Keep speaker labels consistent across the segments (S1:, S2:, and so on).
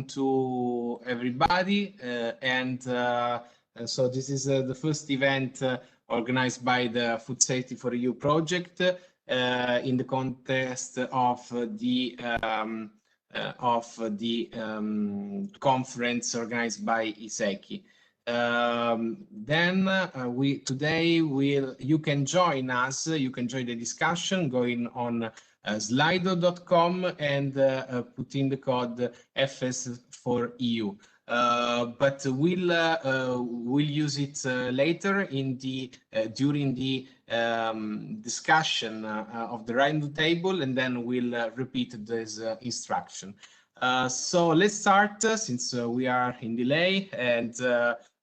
S1: to everybody. So this is the first event organized by the FoodSafety4EU project in the context of the conference organized by ISEKI. You can join us. You can join the discussion going on slido.com and put in the code FS4EU. But we'll use it later in the during the discussion of the round table, and then we'll repeat this instruction. So let's start since we are in delay, and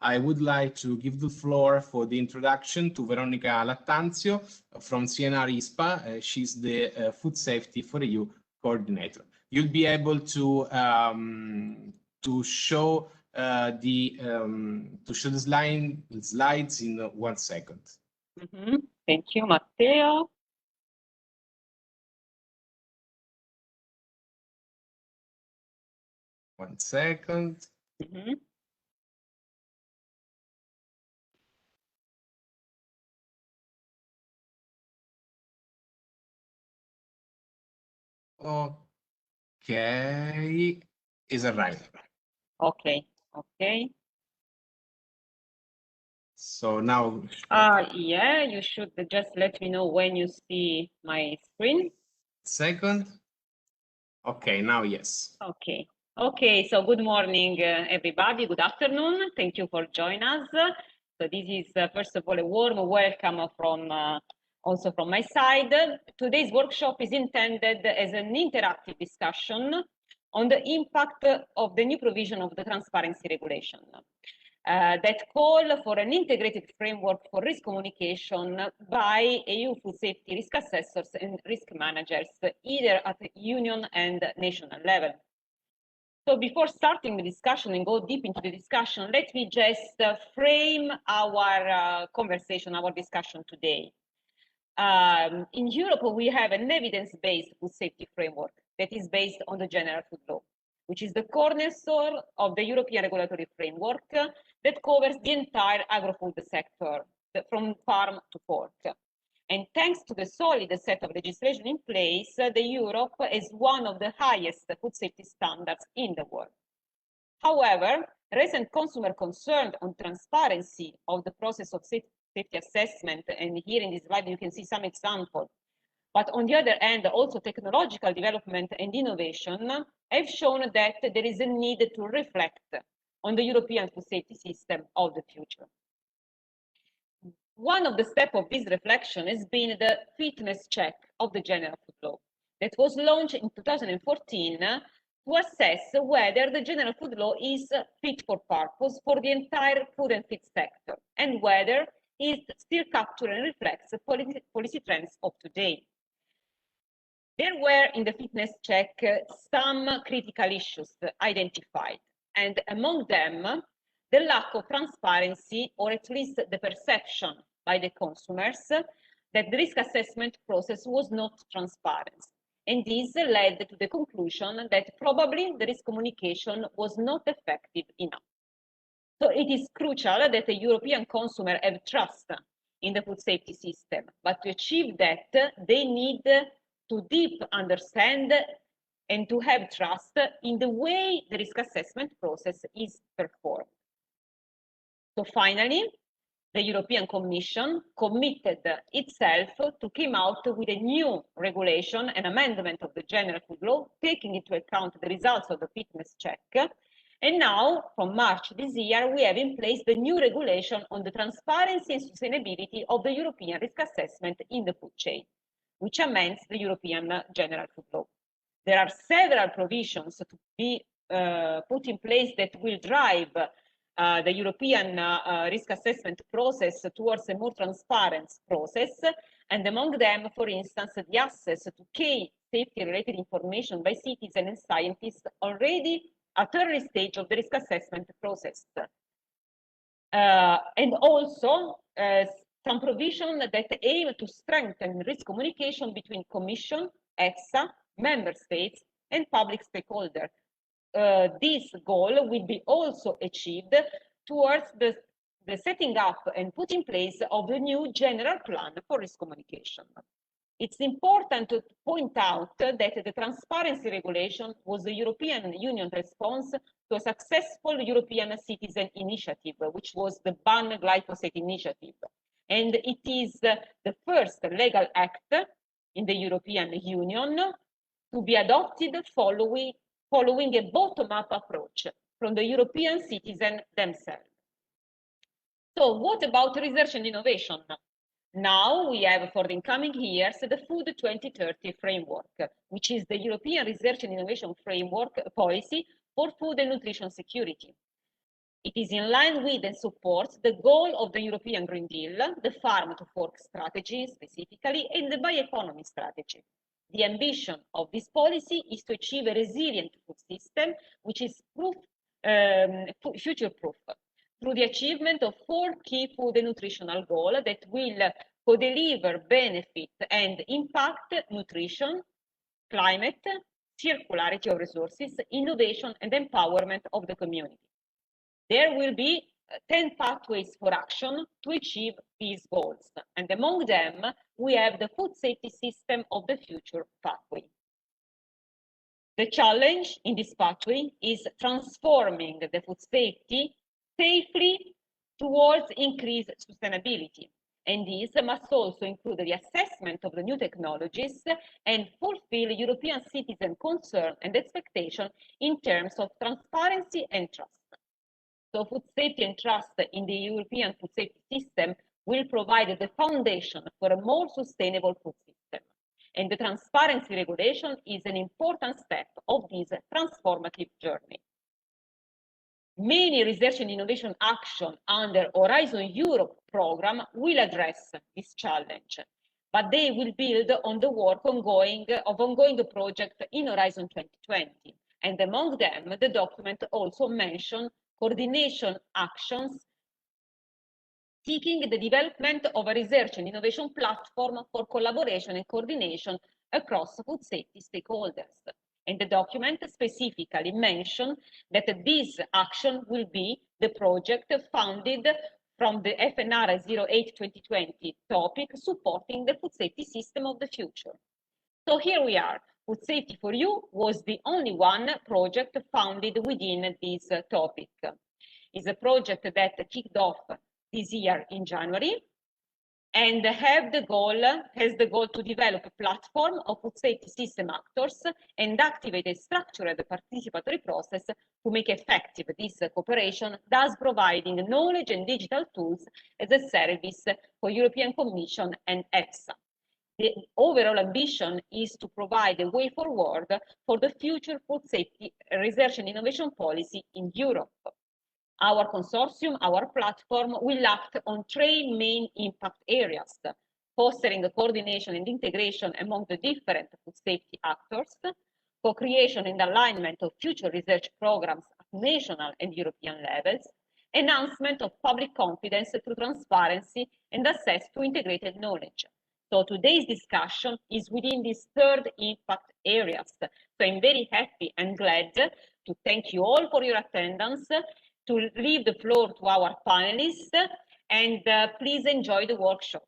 S1: I would like to give the floor for the introduction to Veronica Lattanzio from CNR ISPA. She's the FoodSafety4EU coordinator. You'll be able to show the slides in 1 second.
S2: Thank you, Matteo.
S1: One second. Okay, is arrived.
S2: Okay.
S1: So now.
S2: Yeah, you should just let me know when you see my screen.
S1: Second. Okay, now yes.
S2: Okay, so good morning, everybody. Good afternoon. Thank you for joining us. So this is, first of all, a warm welcome from also from my side. Today's workshop is intended as an interactive discussion on the impact of the new provision of the transparency regulation that call for an integrated framework for risk communication by EU food safety risk assessors and risk managers, either at the union and national level. So before starting the discussion and go deep into the discussion, let me just frame our conversation, our discussion today. In Europe, we have an evidence-based food safety framework that is based on the General Food Law, which is the cornerstone of the European regulatory framework that covers the entire agro-food sector, from farm to fork. And thanks to the solid set of legislation in place, the Europe is one of the highest food safety standards in the world. However, recent consumer concern on transparency of the process of safety assessment, and here in this slide you can see some examples, but on the other hand, also technological development and innovation have shown that there is a need to reflect on the European food safety system of the future. One of the steps of this reflection has been the fitness check of the General Food Law that was launched in 2014 to assess whether the General Food Law is fit for purpose for the entire food and feed sector, and whether it still captures and reflects policy trends of today. There were in the fitness check some critical issues identified, and among them, the lack of transparency, or at least the perception by the consumers that the risk assessment process was not transparent. And this led to the conclusion that probably the risk communication was not effective enough. So it is crucial that the European consumer have trust in the food safety system, but to achieve that, they need to deep understand and to have trust in the way the risk assessment process is performed. So finally, the European Commission committed itself to come out with a new regulation, an amendment of the General Food Law, taking into account the results of the fitness check. And now, from March this year, we have in place the new regulation on the transparency and sustainability of the European risk assessment in the food chain, which amends the European General Food Law. There are several provisions to be put in place that will drive the European risk assessment process towards a more transparent process, and among them, for instance, the access to key safety-related information by citizens and scientists already at early stage of the risk assessment process. And also some provision that aim to strengthen risk communication between Commission, EFSA, Member States, and public stakeholders this goal will be also achieved towards the setting up and put in place of the new general plan for risk communication. It's important to point out that the transparency regulation was the European Union response to a successful European citizen initiative, which was the Ban Glyphosate initiative. And it is the first legal act in the European Union to be adopted following a bottom-up approach from the European citizens themselves. So what about research and innovation? Now we have for the incoming years the Food 2030 framework, which is the European research and innovation framework policy for food and nutrition security. It is in line with and supports the goal of the European Green Deal, the Farm to Fork strategy specifically, and the bioeconomy strategy. The ambition of this policy is to achieve a resilient food system, which is future-proof, through the achievement of 4 key food and nutritional goals that will co-deliver benefit and impact nutrition, climate, circularity of resources, innovation, and empowerment of the community. There will be 10 pathways for action to achieve these goals, and among them, we have the food safety system of the future pathway. The challenge in this pathway is transforming the food safety safely towards increased sustainability. And this must also include the assessment of the new technologies and fulfill European citizen concern and expectation in terms of transparency and trust. So food safety and trust in the European food safety system will provide the foundation for a more sustainable food system. And the transparency regulation is an important step of this transformative journey. Many research and innovation action under Horizon Europe program will address this challenge, but they will build on the work ongoing project in Horizon 2020. And among them, the document also mentions coordination actions seeking the development of a research and innovation platform for collaboration and coordination across food safety stakeholders. And the document specifically mentioned that this action will be the project funded from the FNR 08-2020 topic supporting the food safety system of the future. So here we are. FoodSafety4EU was the only one project funded within this topic. It's a project that kicked off this year in January and has the goal to develop a platform of food safety system actors and activate a structured participatory process to make effective this cooperation, thus providing knowledge and digital tools as a service for European Commission and EFSA. The overall ambition is to provide a way forward for the future food safety research and innovation policy in Europe. Our consortium, our platform, will act on 3 main impact areas: fostering the coordination and integration among the different food safety actors, co-creation and alignment of future research programs at national and European levels, enhancement of public confidence through transparency and access to integrated knowledge. So today's discussion is within these 3rd impact areas. So I'm very happy and glad to thank you all for your attendance, to leave the floor to our panelists, and please enjoy the workshop.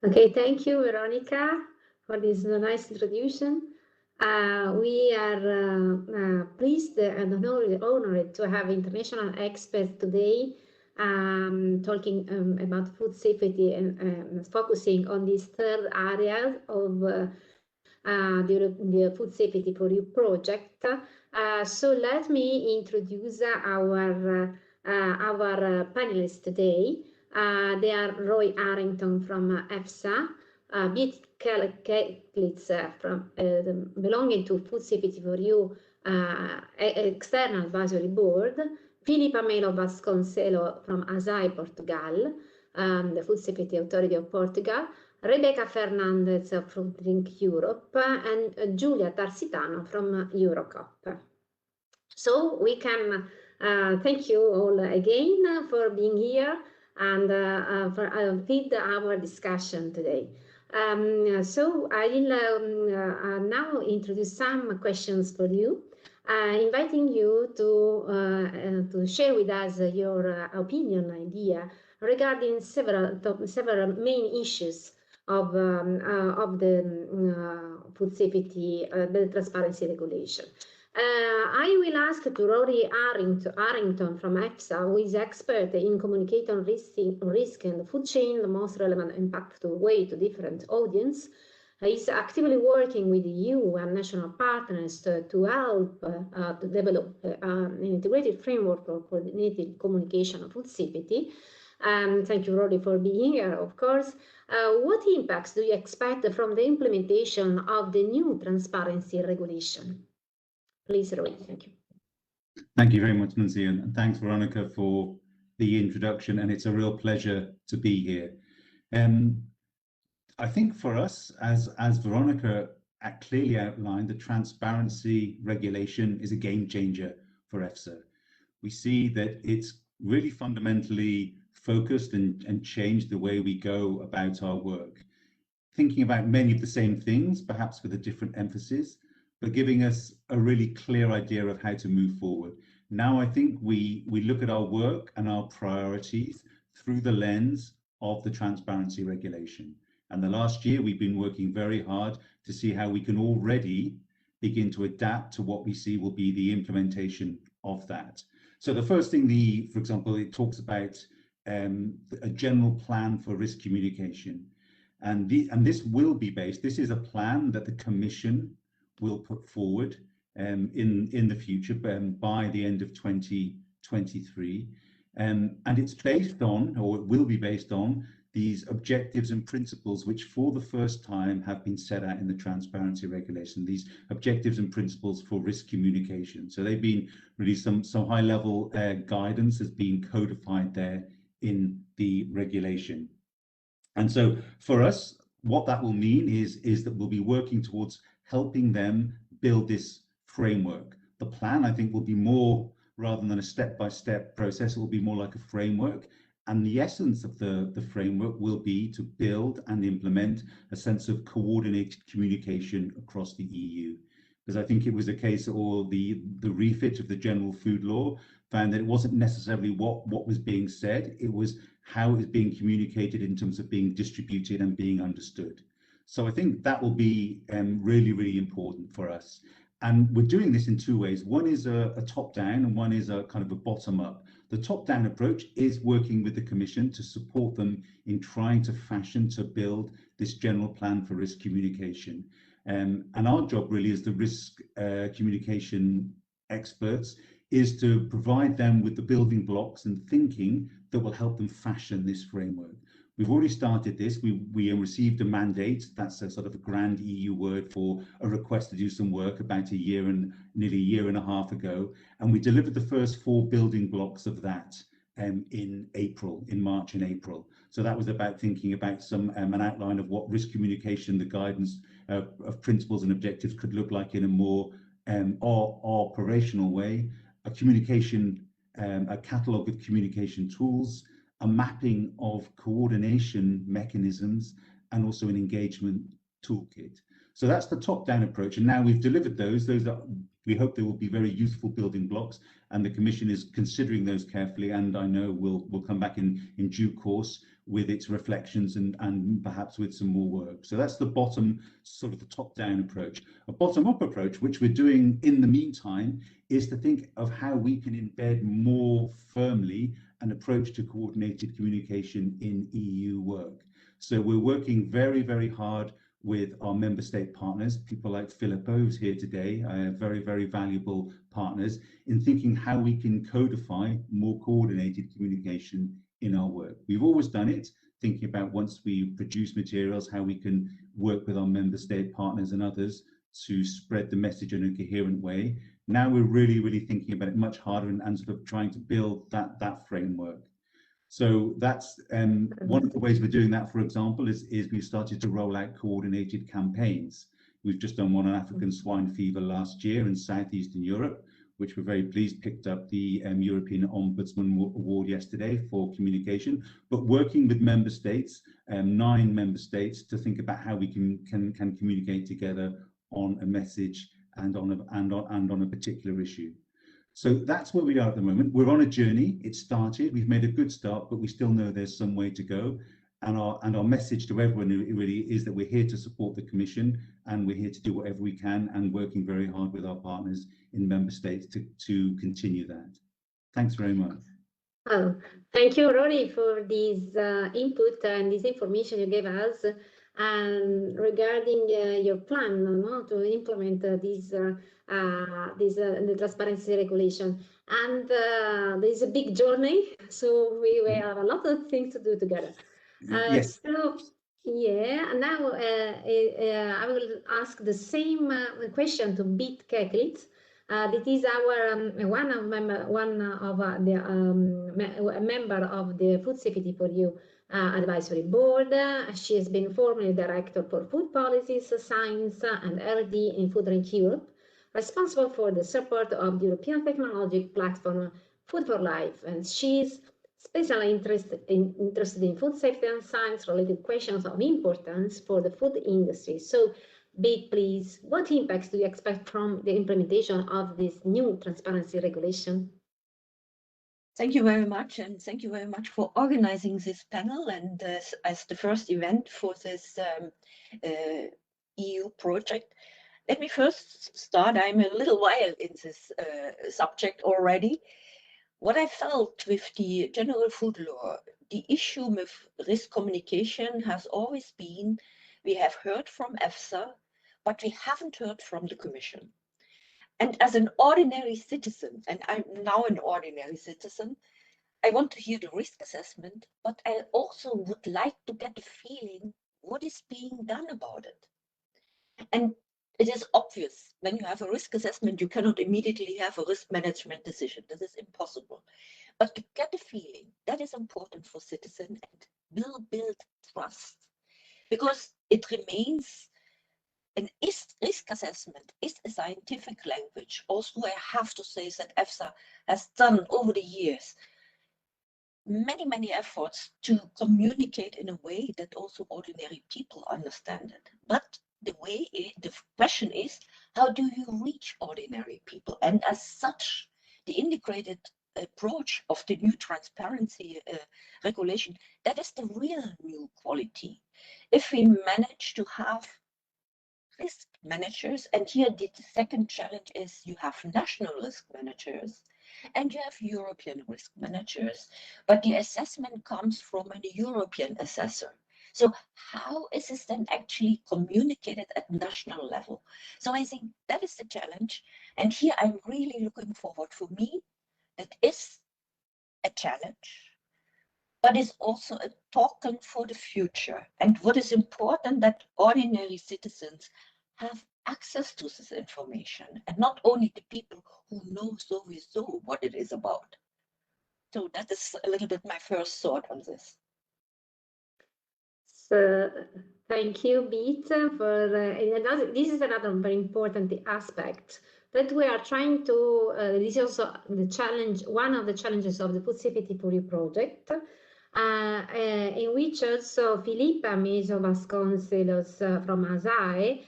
S3: Okay, thank you, Veronica, for this nice introduction. We are pleased and honored to have international experts today talking about food safety and focusing on this 3rd area of the FoodSafety4EU project. So let me introduce our panelists today. They are Roy Arrington from EFSA, Beat Kelklitz from belonging to FoodSafety4EU External Advisory Board, Filipa Melo Vasconcelos from ASAI Portugal, the Food Safety Authority of Portugal, Rebecca Fernandez from Drink Europe, and Giulia Tarsitano from Eurocup. So we can thank you all again for being here and for feed our discussion today. So I will now introduce some questions for you, inviting you to share with us your opinion, idea regarding several main issues of the food safety, the transparency regulation. I will ask to Rory Arrington from EFSA, who is expert in communicating risk and food chain, the most relevant and impactful way to different audience. He's actively working with the EU and national partners to help to develop an integrated framework for coordinated communication of food safety. Thank you, Rory, for being here, of course. What impacts do you expect from the implementation of the new transparency regulation? Please, Roy, thank you.
S4: Thank you very much, Nancy, and thanks, Veronica, for the introduction, and it's a real pleasure to be here. I think for us, as Veronica clearly outlined, the transparency regulation is a game changer for EFSA. We see that it's really fundamentally focused and changed the way we go about our work, thinking about many of the same things, perhaps with a different emphasis, but giving us a really clear idea of how to move forward. Now, I think we look at our work and our priorities through the lens of the transparency regulation. And the last year, we've been working very hard to see how we can already begin to adapt to what we see will be the implementation of that. So the first thing, for example, it talks about a general plan for risk communication. And this will be based, this is a plan that the Commission will put forward in the future by the end of 2023. And it's based on, or it will be based on, these objectives and principles which for the first time have been set out in the transparency regulation, these objectives and principles for risk communication. So they've been really some high level guidance has been codified there in the regulation. And so for us, what that will mean is that we'll be working towards helping them build this framework. The plan, I think, will be more, rather than a step-by-step process, it will be more like a framework. And the essence of the framework will be to build and implement a sense of coordinated communication across the EU. Because I think it was a case, or the refit of the general food law found that it wasn't necessarily what was being said, it was how it was being communicated in terms of being distributed and being understood. So I think that will be really, really important for us. And we're doing this in two ways. One is a top-down and one is a kind of a bottom-up. The top-down approach is working with the Commission to support them in trying to build this general plan for risk communication. And our job really as the risk communication experts is to provide them with the building blocks and thinking that will help them fashion this framework. We've already started this. We received a mandate. That's a sort of a grand EU word for a request to do some work about nearly a year and a half ago. And we delivered the first 4 building blocks of that in March and April. So that was about thinking about an outline of what risk communication, the guidance of principles and objectives could look like in a more operational way, a catalogue of communication tools, a mapping of coordination mechanisms, and also an engagement toolkit. So that's the top-down approach. And now we've delivered those we hope they will be very useful building blocks, and the Commission is considering those carefully, and I know we'll come back in due course with its reflections and perhaps with some more work. So that's the bottom, sort of the top-down approach. A bottom-up approach, which we're doing in the meantime, is to think of how we can embed more firmly an approach to coordinated communication in EU work. So we're working very, very hard with our member state partners, people like Filippo, who's here today, very, very valuable partners, in thinking how we can codify more coordinated communication in our work. We've always done it, thinking about once we produce materials, how we can work with our member state partners and others to spread the message in a coherent way. Now we're really, really thinking about it much harder and sort of trying to build that framework. So that's one of the ways we're doing that, for example, is we've started to roll out coordinated campaigns. We've just done one on African swine fever last year in Southeastern Europe, which we're very pleased picked up the European Ombudsman Award yesterday for communication, but working with member states 9 member states to think about how we can communicate together on a message and on a particular issue. So that's where we are at the moment. We're on a journey. It started. We've made a good start, but we still know there's some way to go. And our message to everyone really is that we're here to support the Commission, and we're here to do whatever we can, and working very hard with our partners in member states to continue that. Thanks very much.
S3: Oh, thank you, Rory, for this input and this information you gave us regarding your plan to implement the transparency regulation. And there's a big journey, so we have a lot of things to do together.
S4: Yes.
S3: So, yeah, now I will ask the same question to Beat Keklit. This is our member of the FoodSafety4EU advisory board. She has been formerly director for food policies, science, and R&D in Food Rank Europe, responsible for the support of the European technology platform Food for Life, and she's especially interested in food safety and science-related questions of importance for the food industry. So, Beat, please, what impacts do you expect from the implementation of this new transparency regulation?
S5: Thank you very much, and thank you very much for organizing this panel and as the first event for this EU project. Let me first start. I'm a little while in this subject already. What I felt with the general food law, the issue with risk communication has always been, we have heard from EFSA, but we haven't heard from the Commission. And as an ordinary citizen, and I'm now an ordinary citizen, I want to hear the risk assessment, but I also would like to get a feeling what is being done about it. And it is obvious when you have a risk assessment, you cannot immediately have a risk management decision. That is impossible. But to get a feeling, that is important for citizens and will build trust, because it remains an risk assessment is a scientific language. Also, I have to say that EFSA has done over the years many efforts to communicate in a way that also ordinary people understand it. But the question is, how do you reach ordinary people? And as such, the integrated approach of the new transparency regulation, that is the real new quality. If we manage to have risk managers, and here the second challenge is you have national risk managers and you have European risk managers, but the assessment comes from a European assessor. So how is this then actually communicated at national level? So I think that is the challenge. And here I'm really looking forward. For me, that is a challenge, but it's also a token for the future. And what is important, that ordinary citizens have access to this information, and not only the people who know sowieso what it is about. So that is a little bit my first thought on this.
S3: So, thank you, Beat, for this is another very important aspect that we are trying to. This is also the challenge, one of the challenges of the FoodSafety4EU project, in which also Filipa Meso Vasconcelos from ASAE,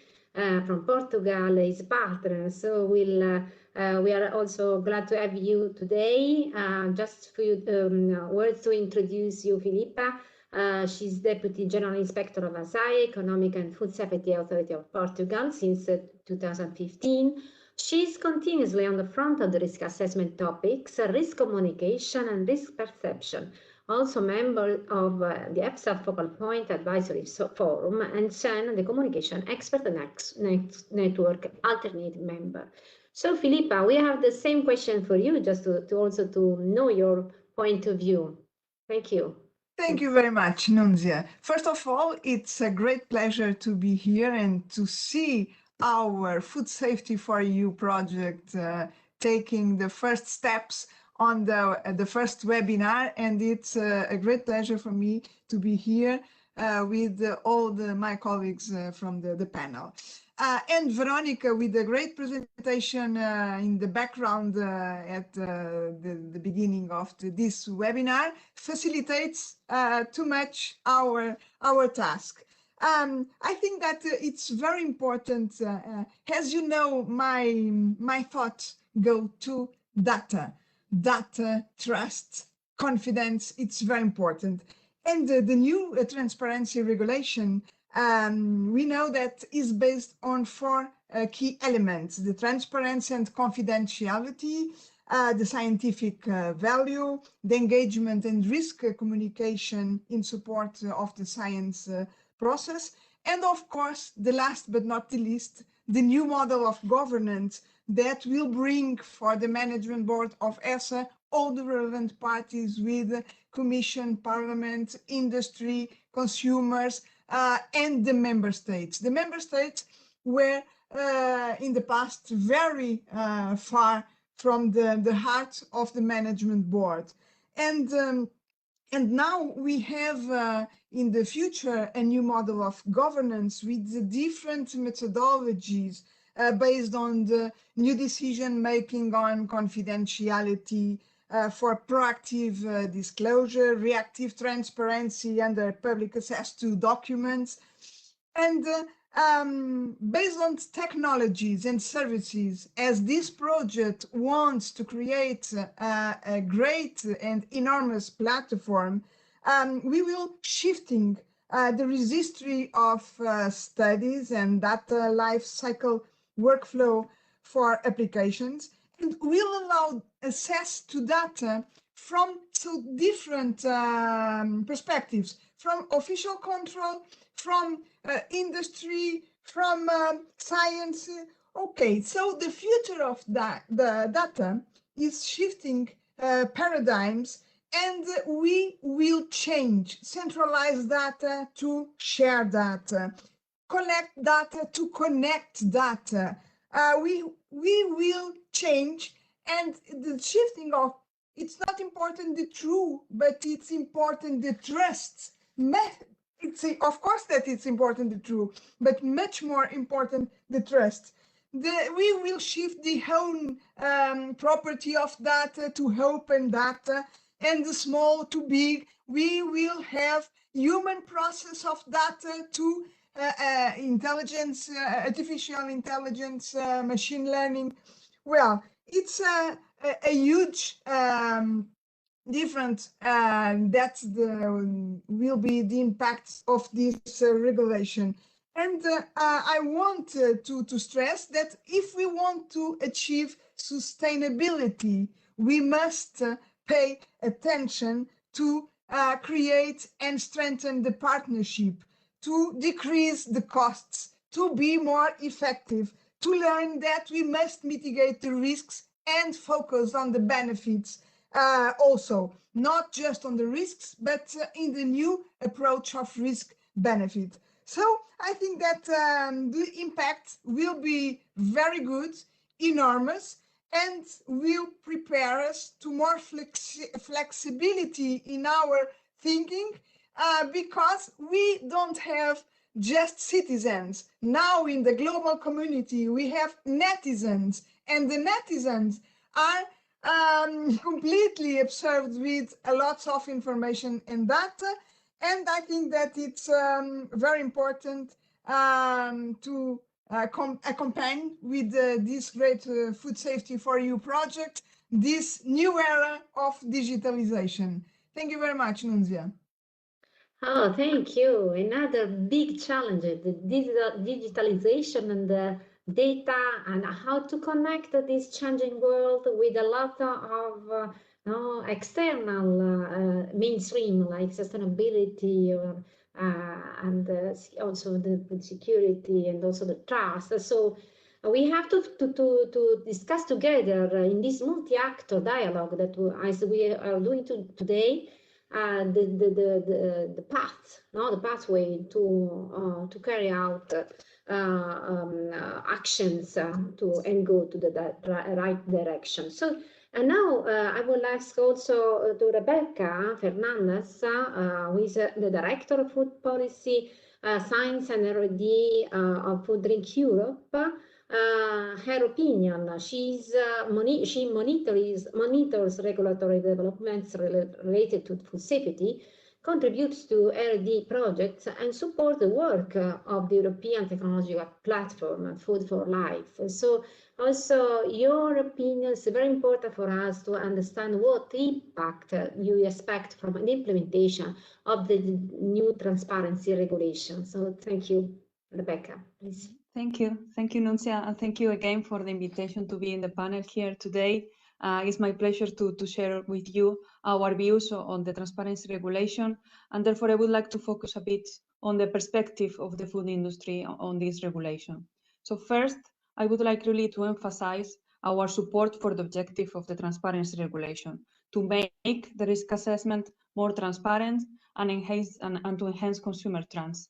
S3: from Portugal, is partner. So we are also glad to have you today. Just a few words to introduce you, Filipa. She's Deputy General Inspector of ASAE, Economic and Food Safety Authority of Portugal, since 2015. She's continuously on the front of the risk assessment topics, risk communication and risk perception. Also member of the EFSA Focal Point Advisory Forum, and CEN, the Communication Expert Network Alternative Member. So, Filipa, we have the same question for you, just to also to know your point of view. Thank you.
S6: Thank you very much, Nunzia. First of all, it's a great pleasure to be here and to see our FoodSafety4EU project taking the first steps on the first webinar. And it's a great pleasure for me to be here with all my colleagues from the panel. And Veronica, with a great presentation in the background at the beginning of this webinar, facilitates too much our task. I think that it's very important. As you know, my thoughts go to data, trust, confidence. It's very important. And the new transparency regulation, we know that is based on 4 key elements: the transparency and confidentiality, the scientific value, the engagement and risk communication in support of the science process, and of course, the last but not the least, the new model of governance that will bring for the management board of EFSA all the relevant parties with Commission, Parliament, industry, consumers, and the member states. The member states were in the past very far from the heart of the management board. And now we have in the future a new model of governance with the different methodologies based on the new decision making on confidentiality, for proactive disclosure, reactive transparency under public access to documents, and based on technologies and services, as this project wants to create a great and enormous platform, we will shifting the registry of studies and data life cycle workflow for applications, and will allow access to data from so different perspectives, from official control, from industry, from science. Okay, so the future of the data is shifting paradigms, and we will change centralized data to share data, collect data to connect data. We will change, and the shifting of, it's not important the true, but it's important the trust. Of course that it's important the true, but much more important the trust. We will shift the own property of data to open data, and the small to big. We will have human process of data to intelligence, artificial intelligence, machine learning. Well, it's a huge different, that's will be the impacts of this regulation. And I want to stress that if we want to achieve sustainability, we must pay attention to create and strengthen the partnership, to decrease the costs, to be more effective, to learn that we must mitigate the risks and focus on the benefits, also, not just on the risks, but in the new approach of risk benefit. So I think that the impact will be very good, enormous, and will prepare us to more flexibility in our thinking, because we don't have just citizens. Now in the global community, we have netizens, and the netizens are completely observed with a lot of information and data. And I think that it's very important to accompany with this great FoodSafety4EU project, this new era of digitalization. Thank you very much, Nunzia.
S3: Oh, thank you. Another big challenge, the digitalization and the data, and how to connect this changing world with a lot of external mainstream, like sustainability, or and also the security, and also the trust. So we have to discuss together in this multi-actor dialogue that as we are doing today, the path, the pathway to carry out actions and go to the right direction. So And now I would like also to Rebecca Fernandez, who is the Director of Food Policy, Science and R&D of Food Drink Europe. Her opinion, she monitors regulatory developments related to food safety, contributes to R&D projects, and support the work of the European technological platform, Food for Life. So also, your opinion is very important for us to understand what impact you expect from the implementation of the new transparency regulation. So thank you, Rebecca, please.
S7: Thank you, Nunzia, and thank you again for the invitation to be in the panel here today. It's my pleasure to share with you our views on the transparency regulation, and therefore I would like to focus a bit on the perspective of the food industry on this regulation. So first, I would like really to emphasize our support for the objective of the transparency regulation, to make the risk assessment more transparent and to enhance consumer trust.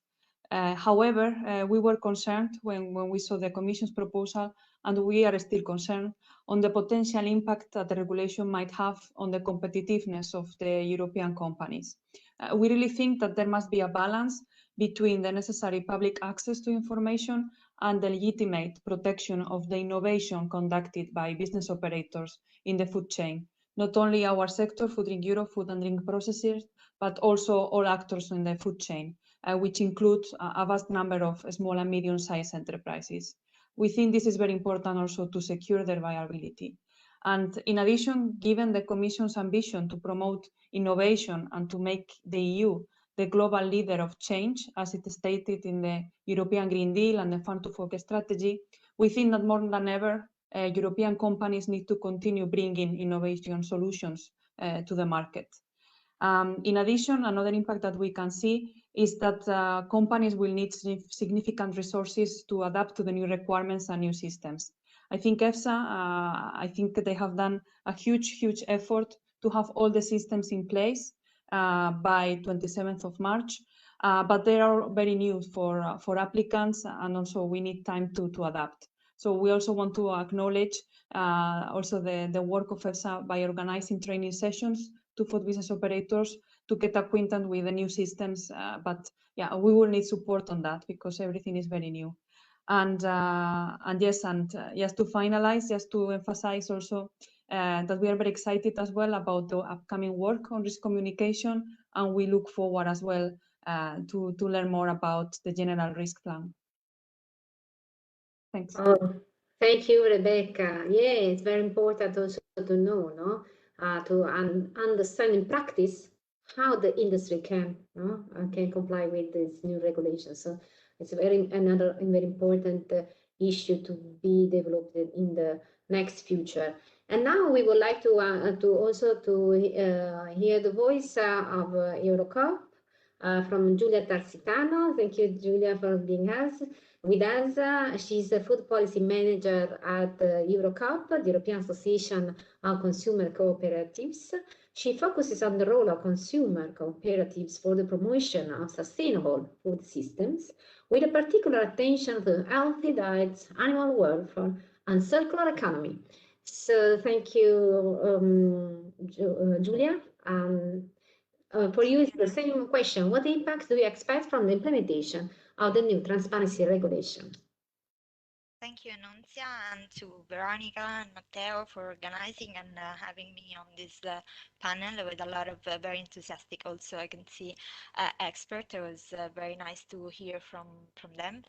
S7: However, we were concerned when we saw the Commission's proposal, and we are still concerned on the potential impact that the regulation might have on the competitiveness of the European companies. We really think that there must be a balance between the necessary public access to information and the legitimate protection of the innovation conducted by business operators in the food chain. Not only our sector, Food Drink Europe, food and drink processors, but also all actors in the food chain, which includes a vast number of small and medium-sized enterprises. We think this is very important also to secure their viability. And in addition, given the Commission's ambition to promote innovation and to make the EU the global leader of change, as it is stated in the European Green Deal and the Farm to Fork strategy, we think that more than ever, European companies need to continue bringing innovation solutions to the market. In addition, another impact that we can see is that companies will need significant resources to adapt to the new requirements and new systems. I think EFSA, I think they have done a huge effort to have all the systems in place by 27th of March, but they are very new for applicants, and also we need time to adapt. So we also want to acknowledge also the work of EFSA by organizing training sessions to food business operators to get acquainted with the new systems. But yeah, we will need support on that because everything is very new. And yes, just to finalize, just to emphasize also that we are very excited as well about the upcoming work on risk communication, and we look forward as well to learn more about the general risk plan. Thanks.
S3: Oh, thank you, Rebecca. Yeah, it's very important also to know, no? To understand in practice how the industry can comply with this new regulation. So it's another very important issue to be developed in the next future. And now we would like to also hear the voice of Eurocup from Giulia Tarsitano. Thank you, Giulia, for being with us. She's a food policy manager at Eurocup, the European Association of Consumer Cooperatives. She focuses on the role of consumer cooperatives for the promotion of sustainable food systems, with a particular attention to healthy diets, animal welfare, and circular economy. So thank you, Giulia. For you, it's the same question. What impacts do you expect from the implementation of the new transparency regulation?
S8: Thank you, Nunzia, and to Veronica and Matteo for organizing and having me on this panel with a lot of very enthusiastic, also I can see experts. It was very nice to hear from them.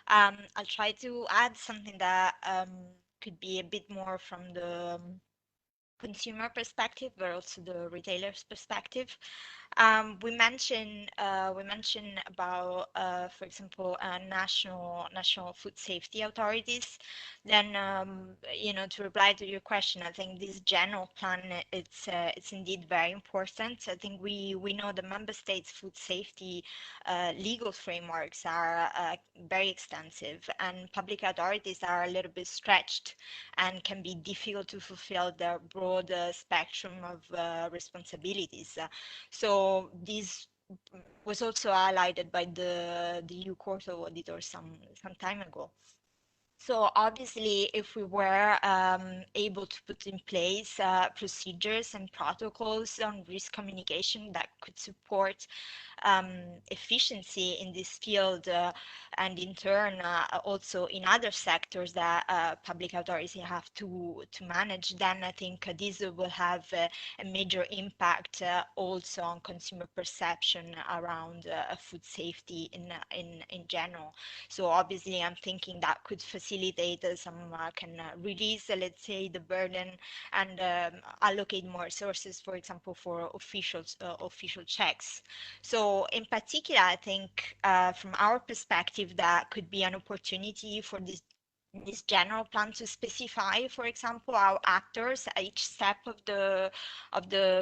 S8: I'll try to add something that could be a bit more from the consumer perspective, but also the retailer's perspective. We mentioned about, for example, national food safety authorities. Then, to reply to your question, I think this general plan it's indeed very important. I think we know the member states' food safety legal frameworks are very extensive, and public authorities are a little bit stretched and can be difficult to fulfill their broad spectrum of responsibilities. So this was also highlighted by the EU Court of Auditors some time ago. So obviously, if we were able to put in place procedures and protocols on risk communication that could support efficiency in this field, and in turn also in other sectors that public authorities have to manage, then I think this will have a major impact also on consumer perception around food safety in general. So obviously, I'm thinking that could facilitate some can release, let's say, the burden and allocate more resources, for example, for official checks. So in particular, I think from our perspective, that could be an opportunity for this general plan to specify, for example, how actors at each step of the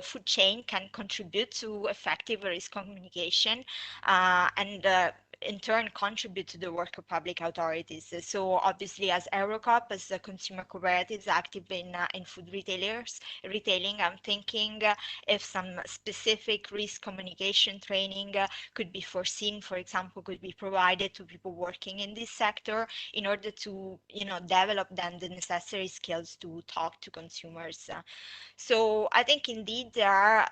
S8: food chain can contribute to effective risk communication and in turn contribute to the work of public authorities. So obviously, as Eurocup, as consumer cooperatives active in food retailing, I'm thinking if some specific risk communication training could be foreseen, for example, could be provided to people working in this sector in order to, develop then the necessary skills to talk to consumers. So I think indeed there are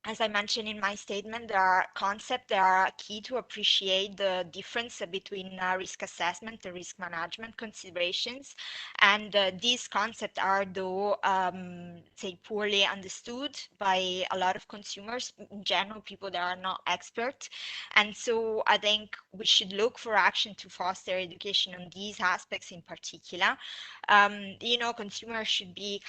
S8: as I mentioned in my statement, there are concepts that are key to appreciate the difference between risk assessment and risk management considerations. And these concepts are, though, say, poorly understood by a lot of consumers, in general, people that are not experts. And so I think we should look for action to foster education on these aspects in particular. Consumers should be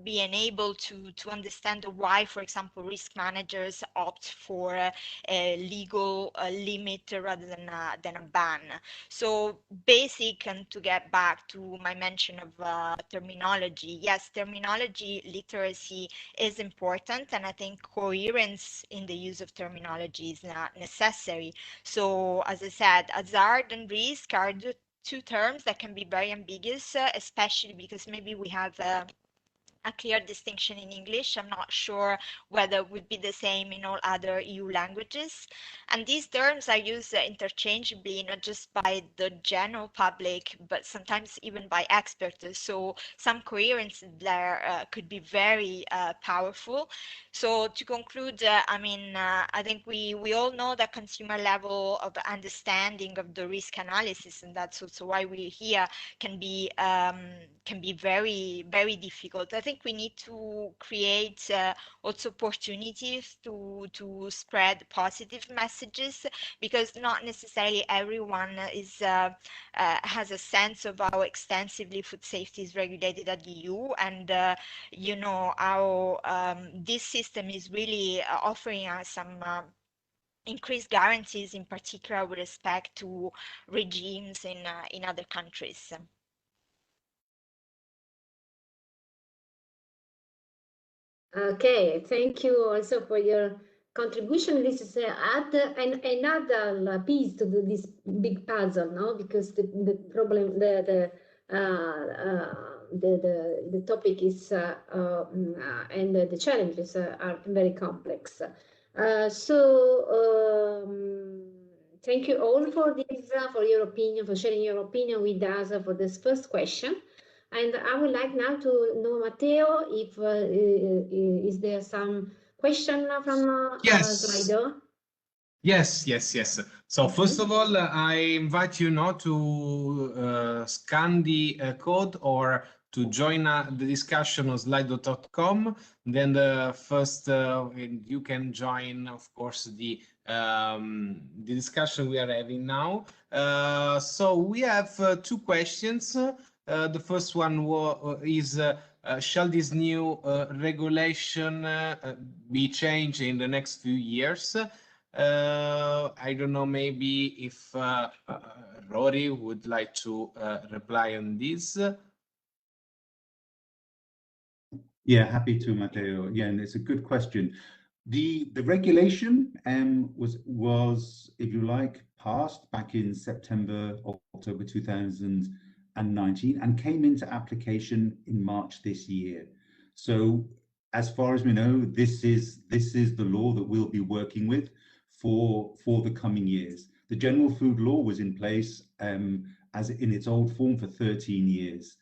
S8: being able to understand why, for example, risk managers opt for a legal limit rather than a ban. So basic, and to get back to my mention of terminology, yes, terminology literacy is important, and I think coherence in the use of terminology is not necessary. So as I said, hazard and risk are the two terms that can be very ambiguous, especially because maybe we have a clear distinction in English. I'm not sure whether it would be the same in all other EU languages. And these terms are used interchangeably, not just by the general public, but sometimes even by experts. So some coherence there could be very powerful. So to conclude, I think we all know that consumer level of understanding of the risk analysis, and that's also why we're here, can be very, very difficult. I think we need to create also opportunities to spread positive messages, because not necessarily everyone has a sense of how extensively food safety is regulated at the EU, and how this system is really offering us some increased guarantees, in particular with respect to regimes in other countries.
S3: Okay, thank you also for your contribution. This is another piece to this big puzzle, no? Because the problem, the topic is and the challenges are very complex. Thank you all for this, for your opinion, for sharing your opinion with us for this first question. And I would like now to know, Matteo, if is there some question from Slido?
S1: Yes. So first of all, I invite you now to scan the code or to join the discussion on slido.com. Then the first, you can join, of course, the discussion we are having now. So we have two questions. The first one is, shall this new regulation be changed in the next few years? I don't know, maybe if Rory would like to reply on this.
S4: Yeah, happy to, Matteo. Yeah, and it's a good question. The regulation was, if you like, passed back in September, October 2019, and came into application in March this year. So as far as we know, this is the law that we'll be working with for the coming years. The General Food Law was in place as in its old form for 13 years.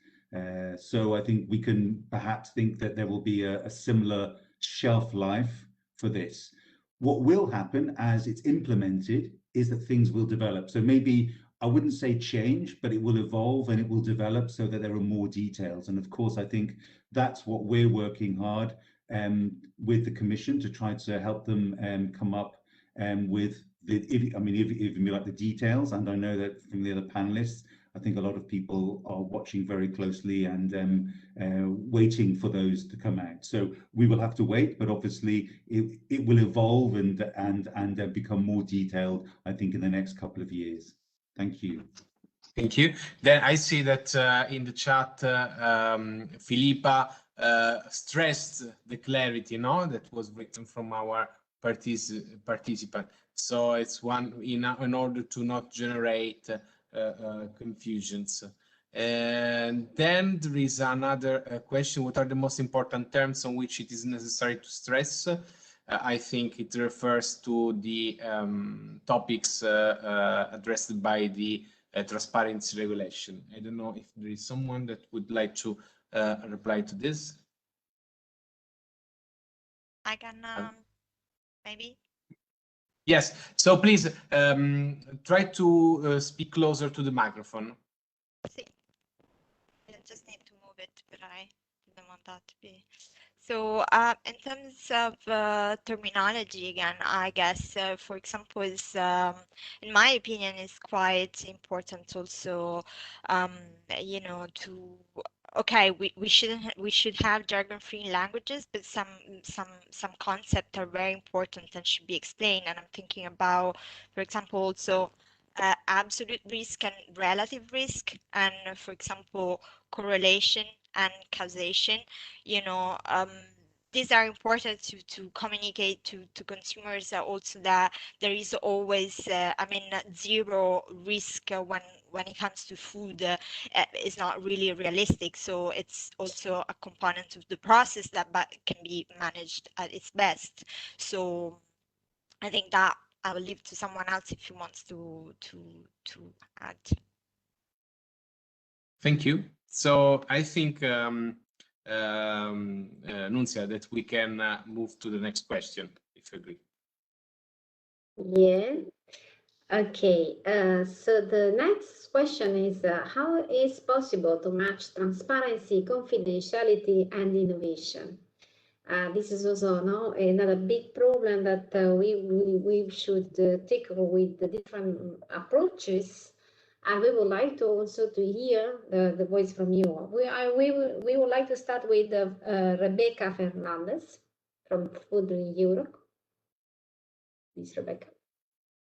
S4: So I think we can perhaps think that there will be a similar shelf life for this. What will happen as it's implemented is that things will develop. So maybe I wouldn't say change, but it will evolve and it will develop so that there are more details. And of course, I think that's what we're working hard with the Commission to try to help them come up with if you like the details. And I know that from the other panelists, I think a lot of people are watching very closely and waiting for those to come out. So we will have to wait, but obviously it will evolve and become more detailed, I think, in the next couple of years. Thank you.
S1: Thank you. Then I see that in the chat, Philippa stressed the clarity, that was written from our participant. So it's one in order to not generate confusions. And then there is another question: what are the most important terms on which it is necessary to stress? I think it refers to the topics addressed by the transparency regulation. I don't know if there is someone that would like to reply to this.
S8: I can maybe.
S1: Yes, so please try to speak closer to the microphone.
S8: See, I just need to move it, but I didn't want that to be. So in terms of terminology, again, I guess, for example, is in my opinion, is quite important also, to okay, we should have jargon-free languages, but some concepts are very important and should be explained. And I'm thinking about, for example, also absolute risk and relative risk, and for example, correlation and causation. These are important to communicate to consumers, also that there is always zero risk when it comes to food is not really realistic. So it's also a component of the process that can be managed at its best. So I think that I will leave to someone else if he wants to add.
S1: Thank you. So I think, Nunzia, that we can move to the next question, if you agree.
S3: Yeah. Okay. So the next question is, how is possible to match transparency, confidentiality, and innovation? This is also another big problem that we should tackle with the different approaches. And we would like to also to hear the voice from you. We would like to start with Rebecca Fernandez from Food Europe. Please, Rebecca.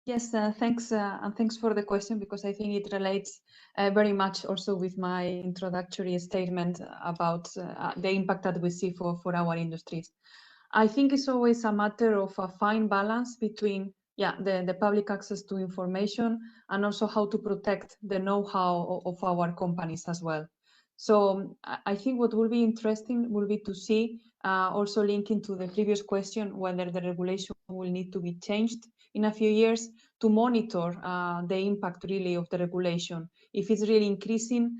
S7: Yes, thanks, and thanks for the question, because I think it relates very much also with my introductory statement about the impact that we see for our industries. I think it's always a matter of a fine balance between the public access to information and also how to protect the know-how of our companies as well. So I think what will be interesting will be to see, also linking to the previous question, whether the regulation will need to be changed in a few years to monitor the impact really of the regulation, if it's really increasing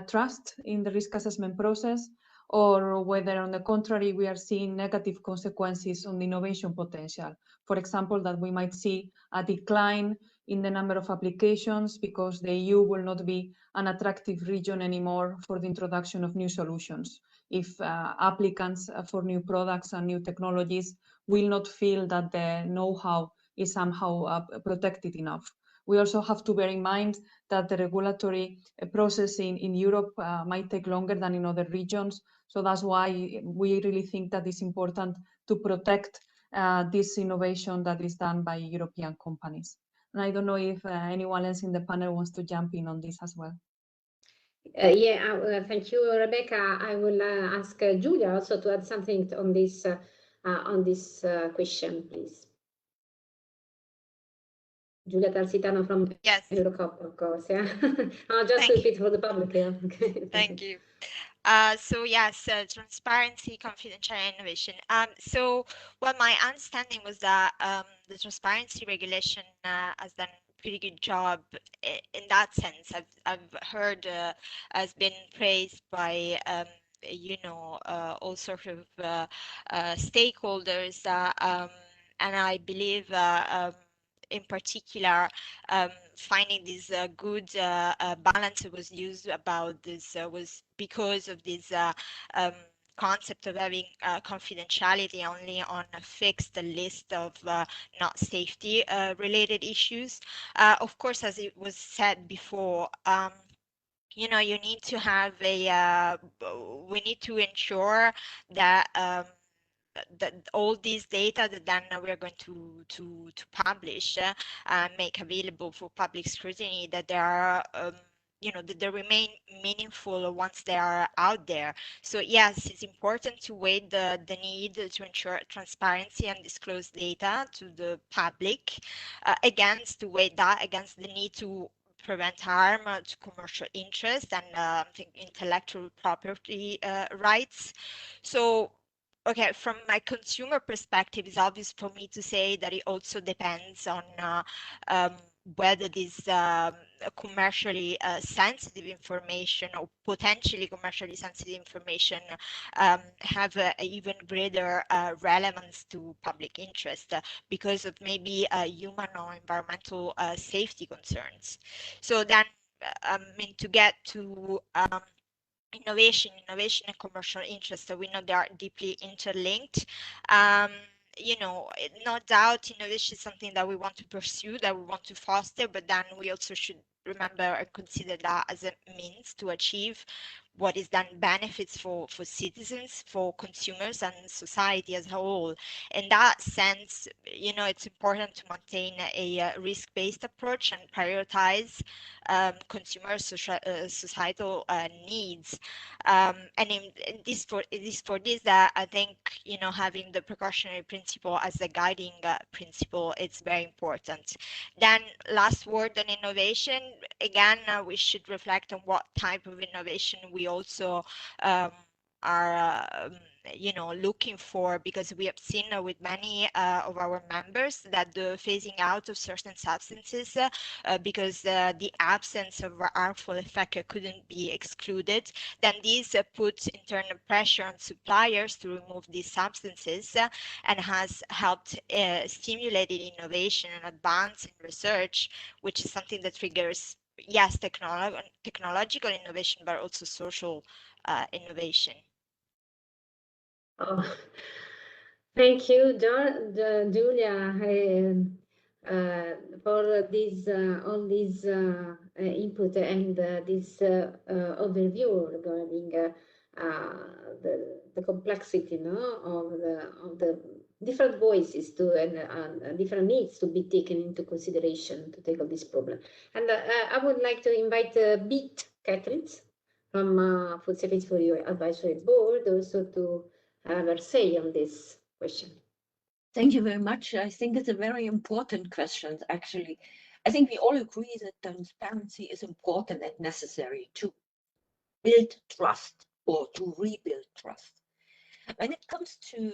S7: trust in the risk assessment process, or whether on the contrary we are seeing negative consequences on the innovation potential. For example, that we might see a decline in the number of applications because the EU will not be an attractive region anymore for the introduction of new solutions. If applicants for new products and new technologies will not feel that the know-how is somehow protected enough. We also have to bear in mind that the regulatory process in Europe might take longer than in other regions. So that's why we really think that it's important to protect this innovation that is done by European companies. And I don't know if anyone else in the panel wants to jump in on this as well.
S3: Thank you, Rebecca. I will ask Giulia also to add something on this question, please. Giulia Tarsitano from Eurocup, of course. Yeah, I'll just repeat for the public. Yeah. Okay.
S8: Thank you. So yes, transparency, confidential innovation. So what my understanding was that the transparency regulation, as then pretty good job in that sense. I've heard has been praised by you know, all sorts of stakeholders, and I believe in particular, finding this good balance was used about this was because of this concept of having confidentiality only on a fixed list of not safety related issues. Of course, as it was said before, you know, you need to have a, we need to ensure that that all these data that then we're going to publish, make available for public scrutiny, that they are you know, that they remain meaningful once they are out there. So yes, it's important to weigh the need to ensure transparency and disclose data to the public, against, to weigh that against the need to prevent harm to commercial interest and intellectual property rights. So okay, from my consumer perspective, it's obvious for me to say that it also depends on whether this commercially sensitive information or potentially commercially sensitive information have a even greater relevance to public interest because of maybe human or environmental safety concerns. So then, I mean, to get to innovation and commercial interest, so we know they are deeply interlinked. You know, no doubt innovation is something that we want to pursue, that we want to foster, but then we also should remember and consider that as a means to achieve what is then benefits for citizens, for consumers, and society as a whole. In that sense, you know, it's important to maintain a risk-based approach and prioritize consumer societal needs. And in this for this that I think, you know, having the precautionary principle as a guiding principle, it's very important. Then last word on innovation, again, we should reflect on what type of innovation we also are you know, looking for, because we have seen with many of our members that the phasing out of certain substances because the absence of harmful effect couldn't be excluded, then these puts internal pressure on suppliers to remove these substances and has helped stimulate innovation and advance in research, which is something that triggers, yes, technological innovation, but also social innovation.
S3: Oh, thank you, Julia, for this all this input and this overview regarding the complexity, no, of the different voices to and different needs to be taken into consideration to tackle this problem. And I would like to invite Beat Catherine from FoodSafety4EU Advisory Board also to have a say on this question.
S5: Thank you very much. I think it's a very important question, actually. I think we all agree that transparency is important and necessary to build trust or to rebuild trust. When it comes to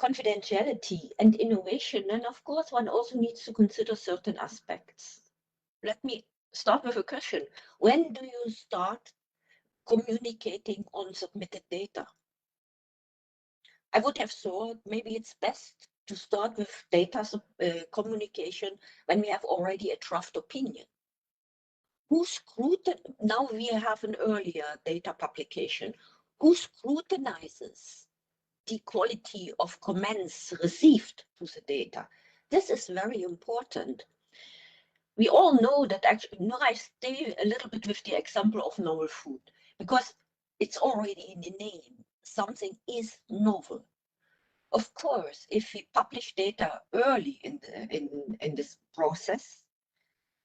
S5: confidentiality and innovation, then of course one also needs to consider certain aspects. Let me start with a question. When do you start communicating on submitted data? I would have thought maybe it's best to start with data communication when we have already a draft opinion. Now we have an earlier data publication. Who scrutinizes the quality of comments received to the data? This is very important. We all know that actually, no, I stay a little bit with the example of novel food because it's already in the name. Something is novel. Of course, if we publish data early in this process,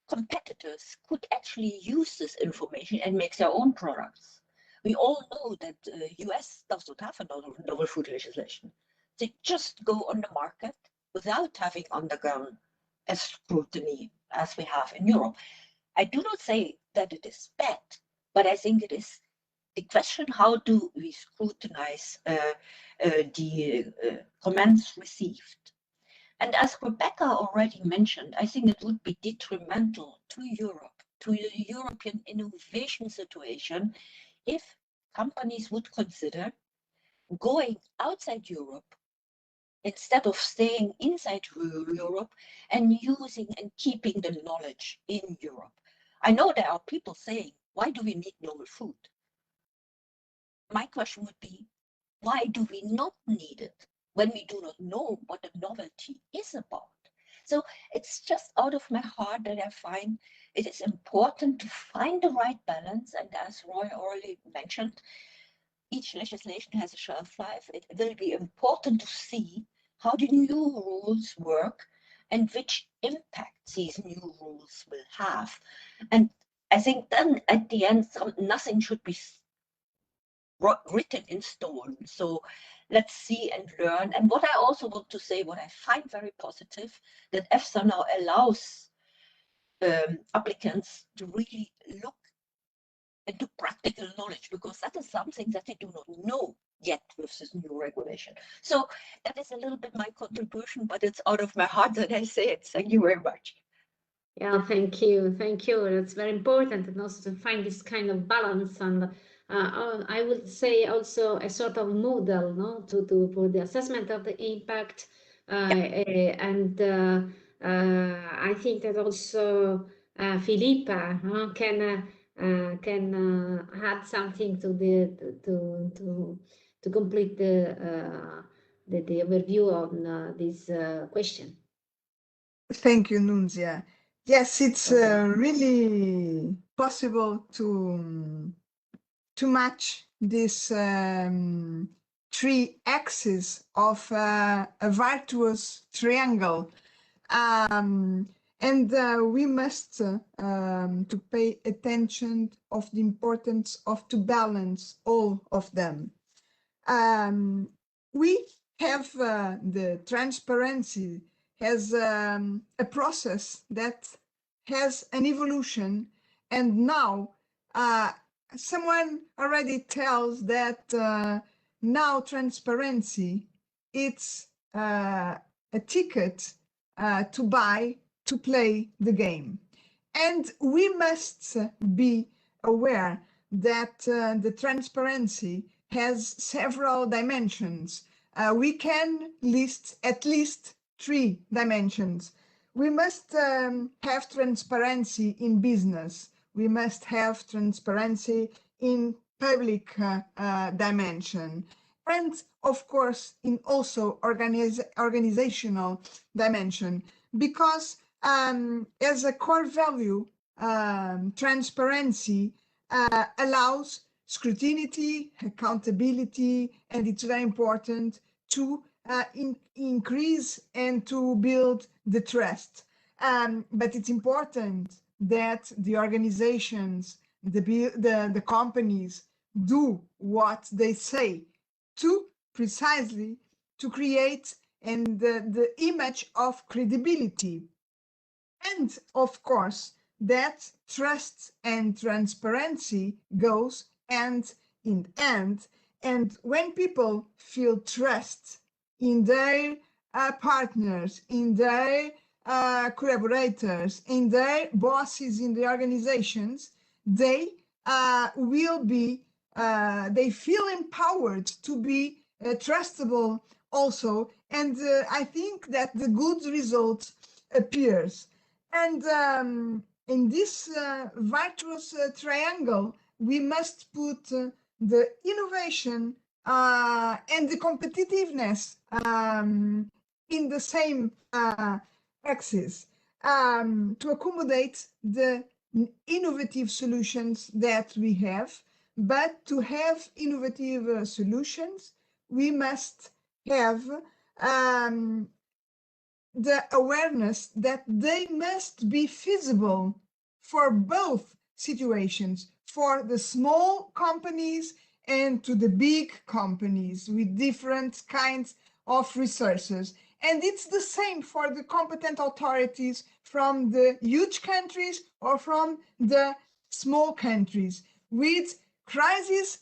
S5: competitors could actually use this information and make their own products. We all know that the US does not have a novel food legislation. They just go on the market without having undergone a scrutiny as we have in Europe. I do not say that it is bad, but I think it is the question, how do we scrutinize the comments received? And as Rebecca already mentioned, I think it would be detrimental to Europe, to the European innovation situation, if companies would consider going outside Europe instead of staying inside Europe and using and keeping the knowledge in Europe. I know there are people saying, why do we need novel food? My question would be, why do we not need it when we do not know what the novelty is about? So it's just out of my heart that I find it is important to find the right balance. And as Roy already mentioned, each legislation has a shelf life. It will be important to see how the new rules work and which impact these new rules will have. And I think then at the end, nothing should be written in stone. So let's see and learn. And what I also want to say, what I find very positive, that EFSA now allows applicants to really look into practical knowledge, because that is something that they do not know yet with this new regulation. So that is a little bit my contribution, but it's out of my heart that I say it. Thank you very much.
S3: Yeah, thank you. Thank you. It's very important and also to find this kind of balance, and I would say also a sort of model, no, for the assessment of the impact. And I think that also Philippa can add something to to complete the overview on this question.
S6: Thank you, Nunzia. Yes, it's really possible to match this three axes of a virtuous triangle, and we must to pay attention of the importance of to balance all of them. We have the transparency has a process that has an evolution, and now someone already tells that now transparency, it's a ticket to buy to play the game. And we must be aware that the transparency has several dimensions. We can list at least 3 dimensions. We must have transparency in business. We must have transparency in public dimension. And of course, in also organizational dimension, because as a core value, transparency allows scrutiny, accountability, and it's very important to increase and to build the trust. But it's important that the organizations, the companies do what they say to precisely to create and the image of credibility. And of course, that trust and transparency goes hand in hand. And when people feel trust in their partners, in their collaborators, in their bosses in the organizations, they will be, they feel empowered to be trustable also. And I think that the good result appears. And in this virtuous triangle, we must put the innovation and the competitiveness in the same axis to accommodate the innovative solutions that we have. But to have innovative solutions, we must have the awareness that they must be feasible for both situations, for the small companies and to the big companies with different kinds of resources. And it's the same for the competent authorities from the huge countries or from the small countries, with crisis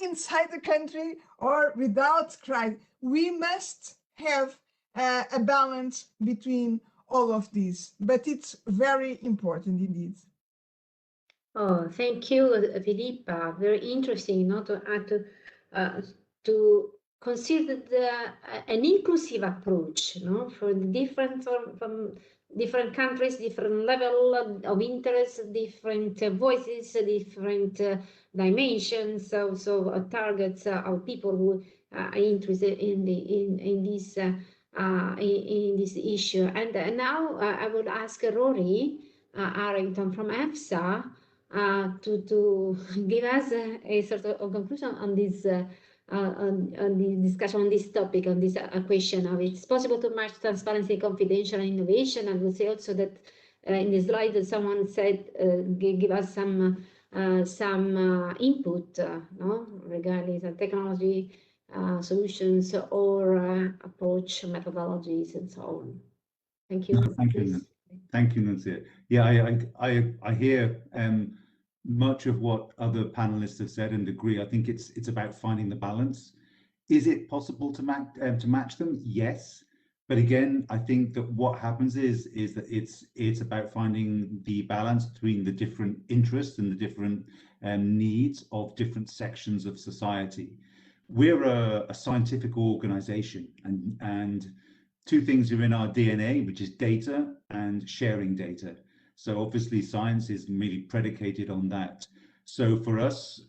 S6: inside the country or without crisis. We must have a balance between all of these, but it's very important indeed.
S3: Oh, thank you, Filippa. Very interesting, to consider an inclusive approach, for the different from different countries, different level of interest, different voices, different dimensions, also targets of people who are interested in this issue. And now I would ask Rory Arrington from EFSA to give us a sort of conclusion on this on the discussion on this topic, on this question of it's possible to match transparency, confidential, and innovation. I would say also that in the slide that someone said give us some input regarding the technology solutions or approach methodologies and so on. Thank you.
S4: Thank you. Thank you, Nunzia. Yeah, I hear much of what other panelists have said and agree. I think it's about finding the balance. Is it possible to match them? Yes, but again, I think that what happens is that it's about finding the balance between the different interests and the different needs of different sections of society. We're a scientific organization, and two things are in our DNA, which is data and sharing data. So obviously science is really predicated on that. So for us,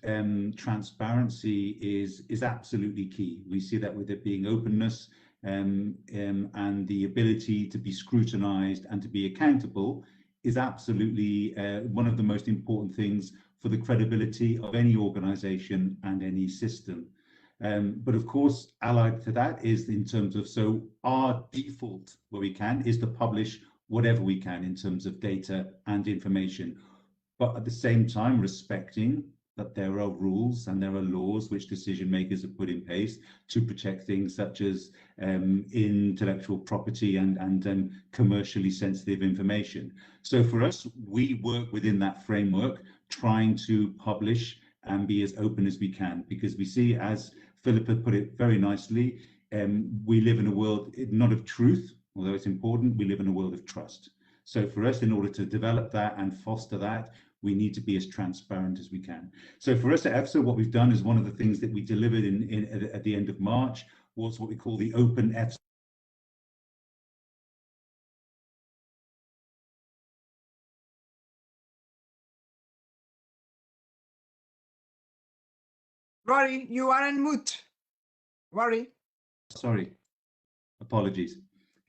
S4: transparency is absolutely key. We see that with it being openness and the ability to be scrutinized and to be accountable is absolutely one of the most important things for the credibility of any organization and any system. But of course, allied to that is in terms of, so our default where we can is to publish whatever we can in terms of data and information, but at the same time respecting that there are rules and there are laws which decision makers have put in place to protect things such as intellectual property and commercially sensitive information. So for us, we work within that framework, trying to publish and be as open as we can, because we see, as Philippa put it very nicely, we live in a world not of truth, although it's important, we live in a world of trust. So for us, in order to develop that and foster that, we need to be as transparent as we can. So for us at EFSA, what we've done is one of the things that we delivered at the end of March was what we call the Open EFSA.
S6: Rory, you are on mute. Rory.
S4: Sorry, apologies.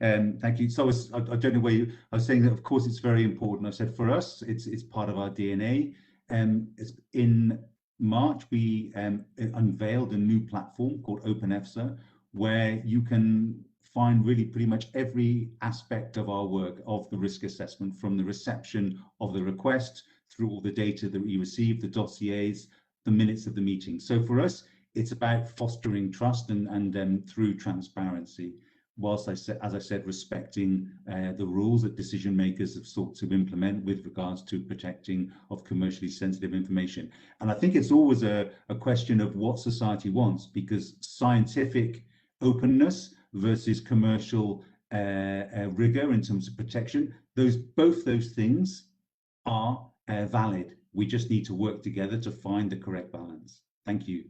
S4: Thank you. So I don't know where I was saying that, of course, it's very important. I said for us, it's part of our DNA. In March, we unveiled a new platform called Open EFSA, where you can find really pretty much every aspect of our work, of the risk assessment, from the reception of the request through all the data that we receive, the dossiers, the minutes of the meeting. So for us, it's about fostering trust and through transparency, whilst as I said, respecting the rules that decision makers have sought to implement with regards to protecting of commercially sensitive information. And I think it's always a question of what society wants, because scientific openness versus commercial rigor in terms of protection, both those things are valid. We just need to work together to find the correct balance. Thank you.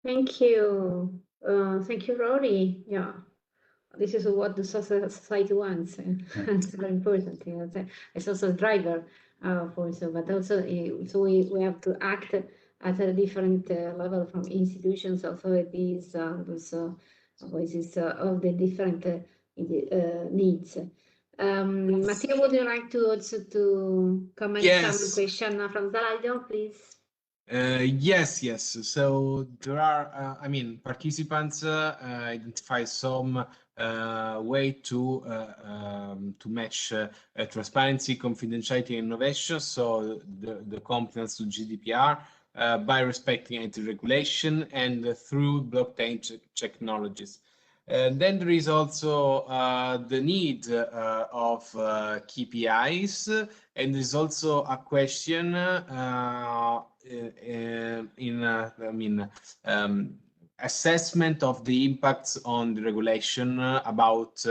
S3: Thank you. Thank you, Rory. Yeah, this is what the society wants. It's very important. It's also a driver for so, but also so we have to act at a different level from institutions, authorities, those voices of the different needs. Matteo, would you like to also comment some question from Slido, please?
S1: Yes. So there are, participants identify some way to match transparency, confidentiality, and innovation. So the competence to GDPR by respecting anti-regulation and through blockchain technologies. And then there is also the need of KPIs, and there's also a question assessment of the impacts on the regulation about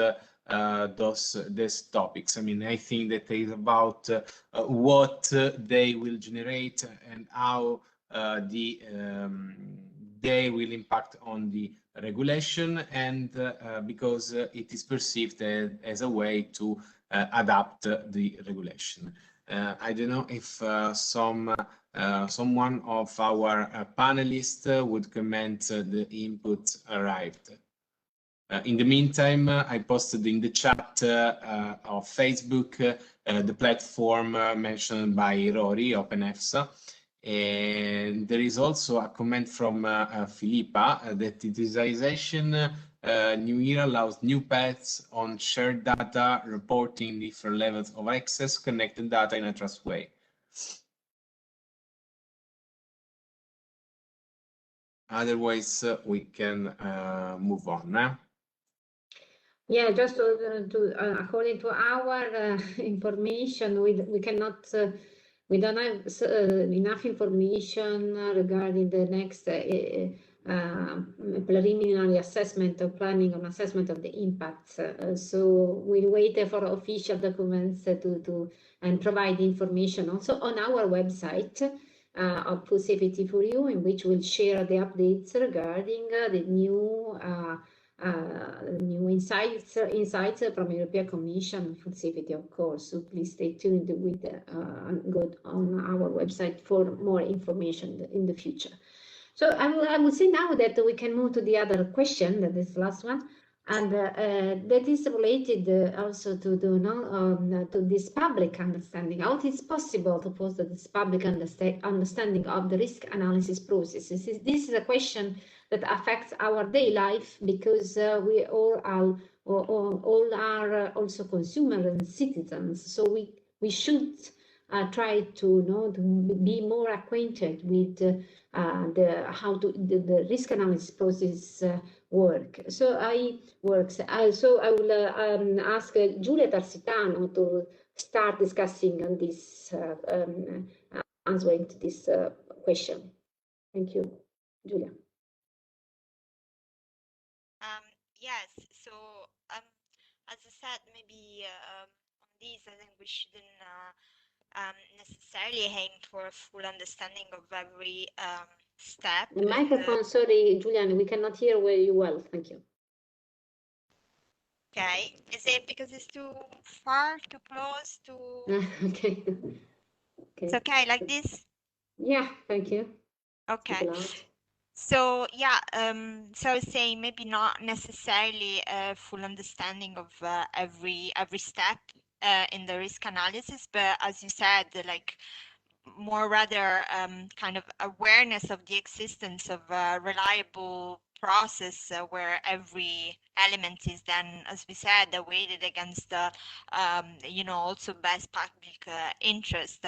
S1: these topics. I mean, I think that it is about what they will generate and how they will impact on the regulation, and because it is perceived as a way to adapt the regulation. I don't know if someone of our panelists would comment the input arrived. In the meantime, I posted in the chat of Facebook the platform mentioned by Rory, OpenEFSA. And there is also a comment from Filippa that digitization New Era allows new paths on shared data, reporting different levels of access, connected data in a trust way. Otherwise, we can move on.
S3: Yeah, just according to our information, we cannot, we don't have enough information regarding the next preliminary assessment or planning on assessment of the impacts. So we'll wait for official documents and provide information also on our website of FoodSafety4EU, in which we'll share the updates regarding the new insights from European Commission on food safety, of course. So please stay tuned with go on our website for more information in the future. So I would say now that we can move to the other question, that is the last one, and that is related also to this public understanding. How it is possible to foster this public understanding of the risk analysis processes? This is a question that affects our daily life, because we all are also consumers and citizens. So we should try to be more acquainted with how the risk analysis process work. So I will ask Giulia Tarsitano to start discussing on this, answering to this question. Thank you, Giulia.
S8: Yes, so as I said, maybe on this, I think we shouldn't necessarily aim for a full understanding of every step.
S3: The microphone, sorry, Julian, we cannot hear you well. Thank you.
S8: Okay, is it because it's too far, too close, too?
S3: Okay.
S8: It's okay like this?
S3: Yeah, thank you.
S8: Okay. So yeah, so I was saying maybe not necessarily a full understanding of every step in the risk analysis, but as you said, like more rather kind of awareness of the existence of a reliable process where every element is then, as we said, weighted against the also best public interest.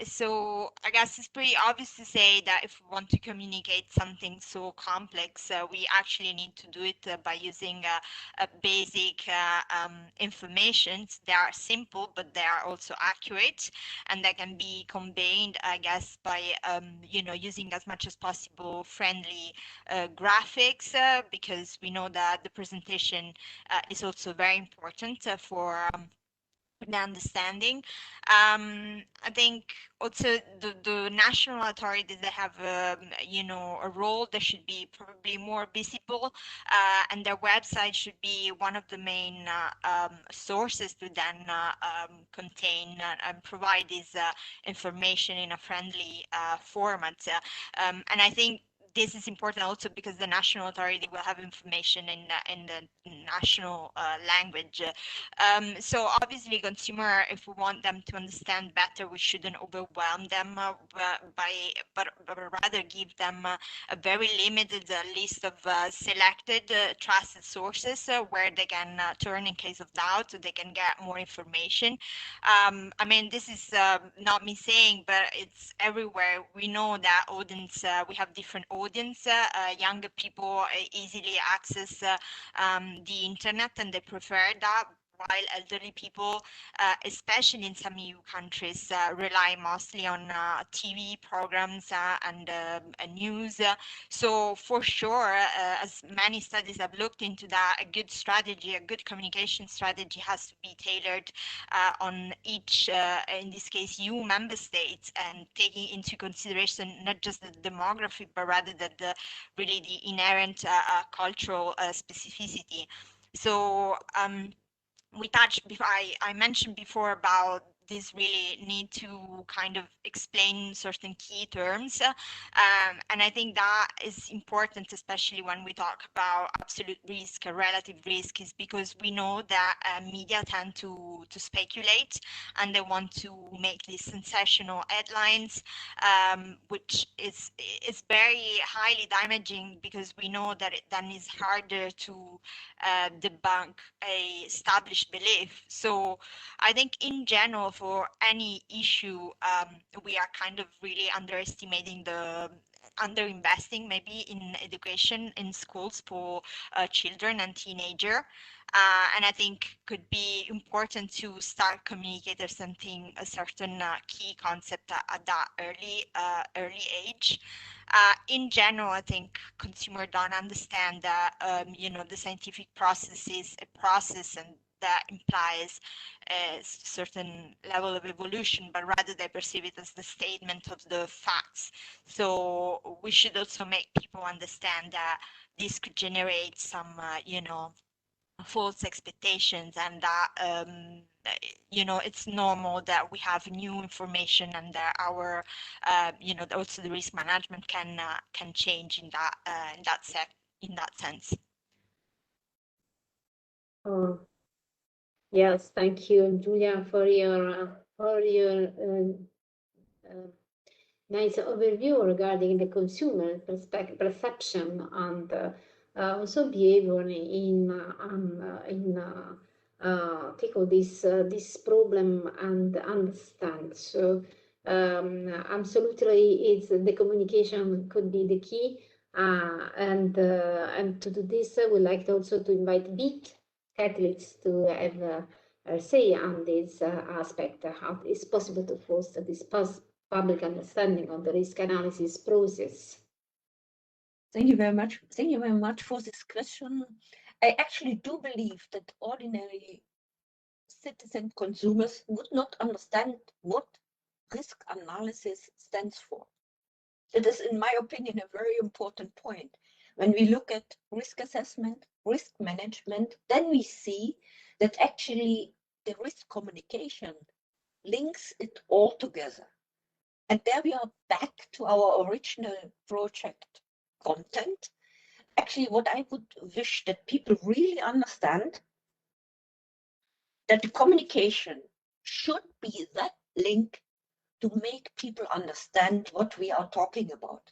S8: So I guess it's pretty obvious to say that if we want to communicate something so complex, we actually need to do it by using a basic information. They are simple, but they are also accurate, and they can be conveyed, I guess, by using as much as possible friendly graphics, because we know that the presentation is also very important for the understanding. I think also the national authorities, they have a role that should be probably more visible, and their website should be one of the main sources to then contain and provide this information in a friendly format. And I think this is important also because the national authority will have information in the national language. So obviously, consumer, if we want them to understand better, we shouldn't overwhelm them but rather give them a very limited list of selected trusted sources where they can turn in case of doubt, so they can get more information. I mean, this is not me saying, but it's everywhere. We know that audience, we have different audience. Younger people easily access the internet, and they prefer that. while elderly people, especially in some EU countries, rely mostly on TV programs and news. So for sure, as many studies have looked into that, a good strategy, a good communication strategy has to be tailored on each, in this case, EU member states, and taking into consideration not just the demography, but rather the really the inherent cultural specificity. So we touched before, I mentioned before about this really need to kind of explain certain key terms. And I think that is important, especially when we talk about absolute risk or relative risk, is because we know that media tend to speculate and they want to make these sensational headlines, which is very highly damaging, because we know that it then is harder to debunk a established belief. So I think in general, for any issue, we are kind of really underinvesting maybe in education in schools for children and teenagers. And I think could be important to start communicating something, a certain key concept at that early age. In general, I think consumers don't understand that the scientific process is a process, and that implies a certain level of evolution, but rather they perceive it as the statement of the facts. So we should also make people understand that this could generate some, false expectations, and that it's normal that we have new information, and that our also the risk management can change in that sense.
S3: Oh, yes, thank you, Julia, for your nice overview regarding the consumer perception and also behavior in tackle this problem and understand. So absolutely, it's the communication could be the key, and to do this, I would like also to invite big catalysts to have a say on this aspect. How it's possible to foster this public understanding of the risk analysis process.
S5: Thank you very much. Thank you very much for this question. I actually do believe that ordinary citizen consumers would not understand what risk analysis stands for. That is, in my opinion, a very important point. When we look at risk assessment, risk management, then we see that actually the risk communication links it all together. And there we are back to our original project content. Actually, what I would wish that people really understand, that the communication should be that link to make people understand what we are talking about.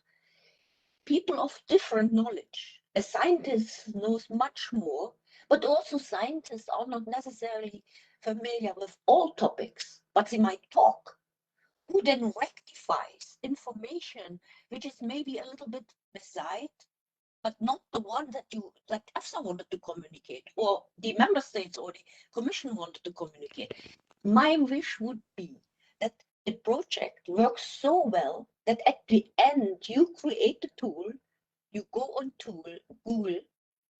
S5: People of different knowledge. A scientist knows much more, but also scientists are not necessarily familiar with all topics, but they might talk. Who then rectifies information which is maybe a little bit beside, but not the one that EFSA wanted to communicate, or the member states or the Commission wanted to communicate. My wish would be that the project works so well that at the end you create the tool, you go on Google,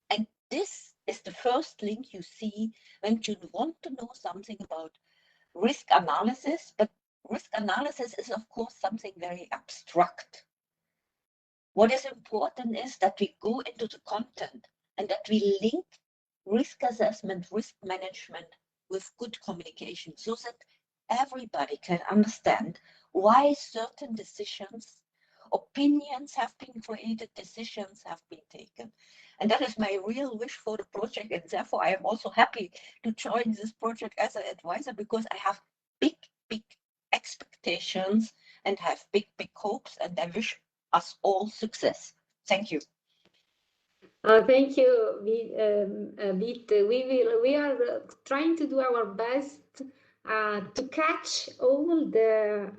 S5: and this is the first link you see when you want to know something about risk analysis. But risk analysis is, of course, something very abstract. What is important is that we go into the content and that we link risk assessment, risk management with good communication, so that everybody can understand why certain decisions, opinions have been created, decisions have been taken. And that is my real wish for the project. And therefore, I am also happy to join this project as an advisor, because I have big expectations and have big hopes, and I wish us all success. Thank you.
S3: Thank you, Beat. We are trying to do our best to catch all the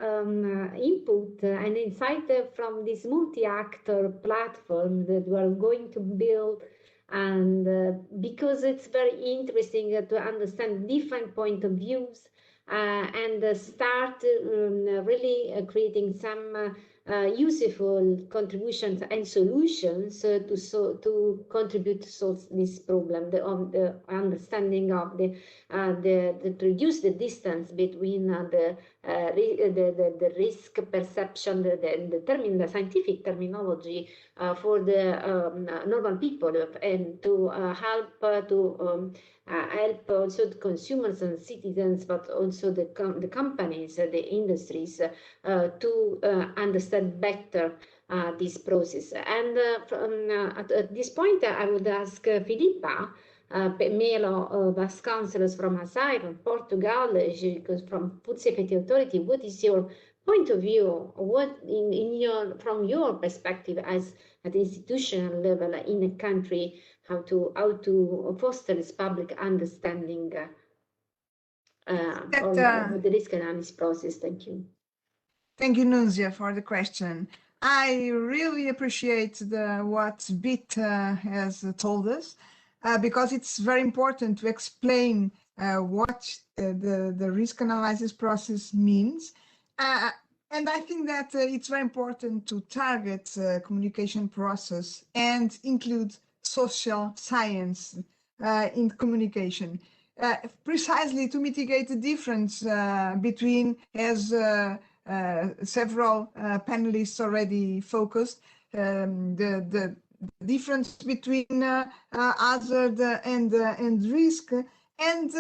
S3: input and insight from this multi-actor platform that we are going to build And because it's very interesting to understand different point of views and start really creating some useful contributions and solutions to contribute to solve this problem of the understanding of the to reduce the distance between the risk perception, the scientific terminology for the normal people, and to help help also the consumers and citizens, but also the companies, the industries, to understand better this process. And at this point, I would ask Filippa Melo, Vice Chancellor from ASAI, from Portugal, from Food Safety Authority. What is your point of view? What from your perspective as at institutional level in a country, how to foster this public understanding of the risk analysis process? Thank you.
S6: Thank you, Nunzia, for the question. I really appreciate what BIT has told us, because it's very important to explain what the risk analysis process means. And I think that it's very important to target communication process and include social science in communication, precisely to mitigate the difference between, as several panelists already focused, the difference between hazard and risk. And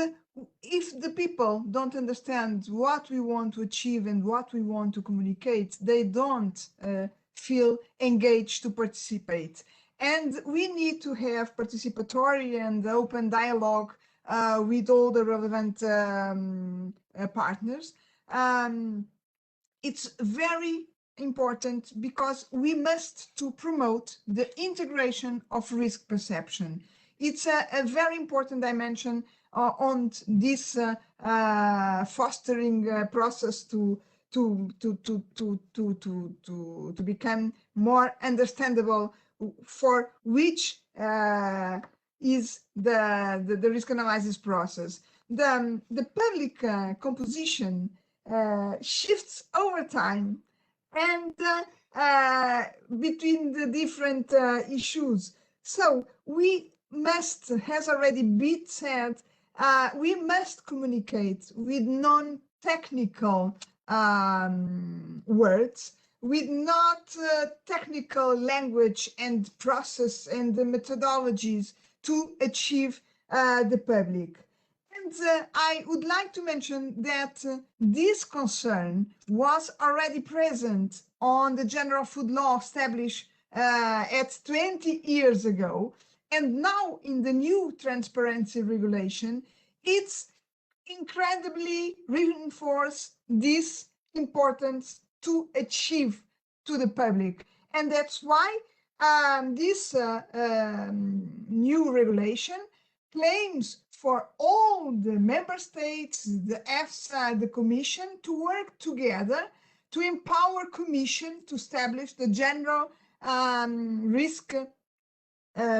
S6: if the people don't understand what we want to achieve and what we want to communicate, they don't feel engaged to participate. And we need to have participatory and open dialogue with all the relevant partners. It's very important because we must to promote the integration of risk perception. It's a very important dimension on this fostering process to become more understandable for which is the risk analysis process. The public composition shifts over time and between the different issues. So we must, has already been said, we must communicate with non-technical words, with not technical language and process and the methodologies to achieve the public. And I would like to mention that this concern was already present on the General Food Law established at 20 years ago. And now in the new transparency regulation, it's incredibly reinforced this importance to achieve to the public. And that's why this new regulation claims for all the member states, the EFSA, the Commission, to work together to empower Commission to establish the general risk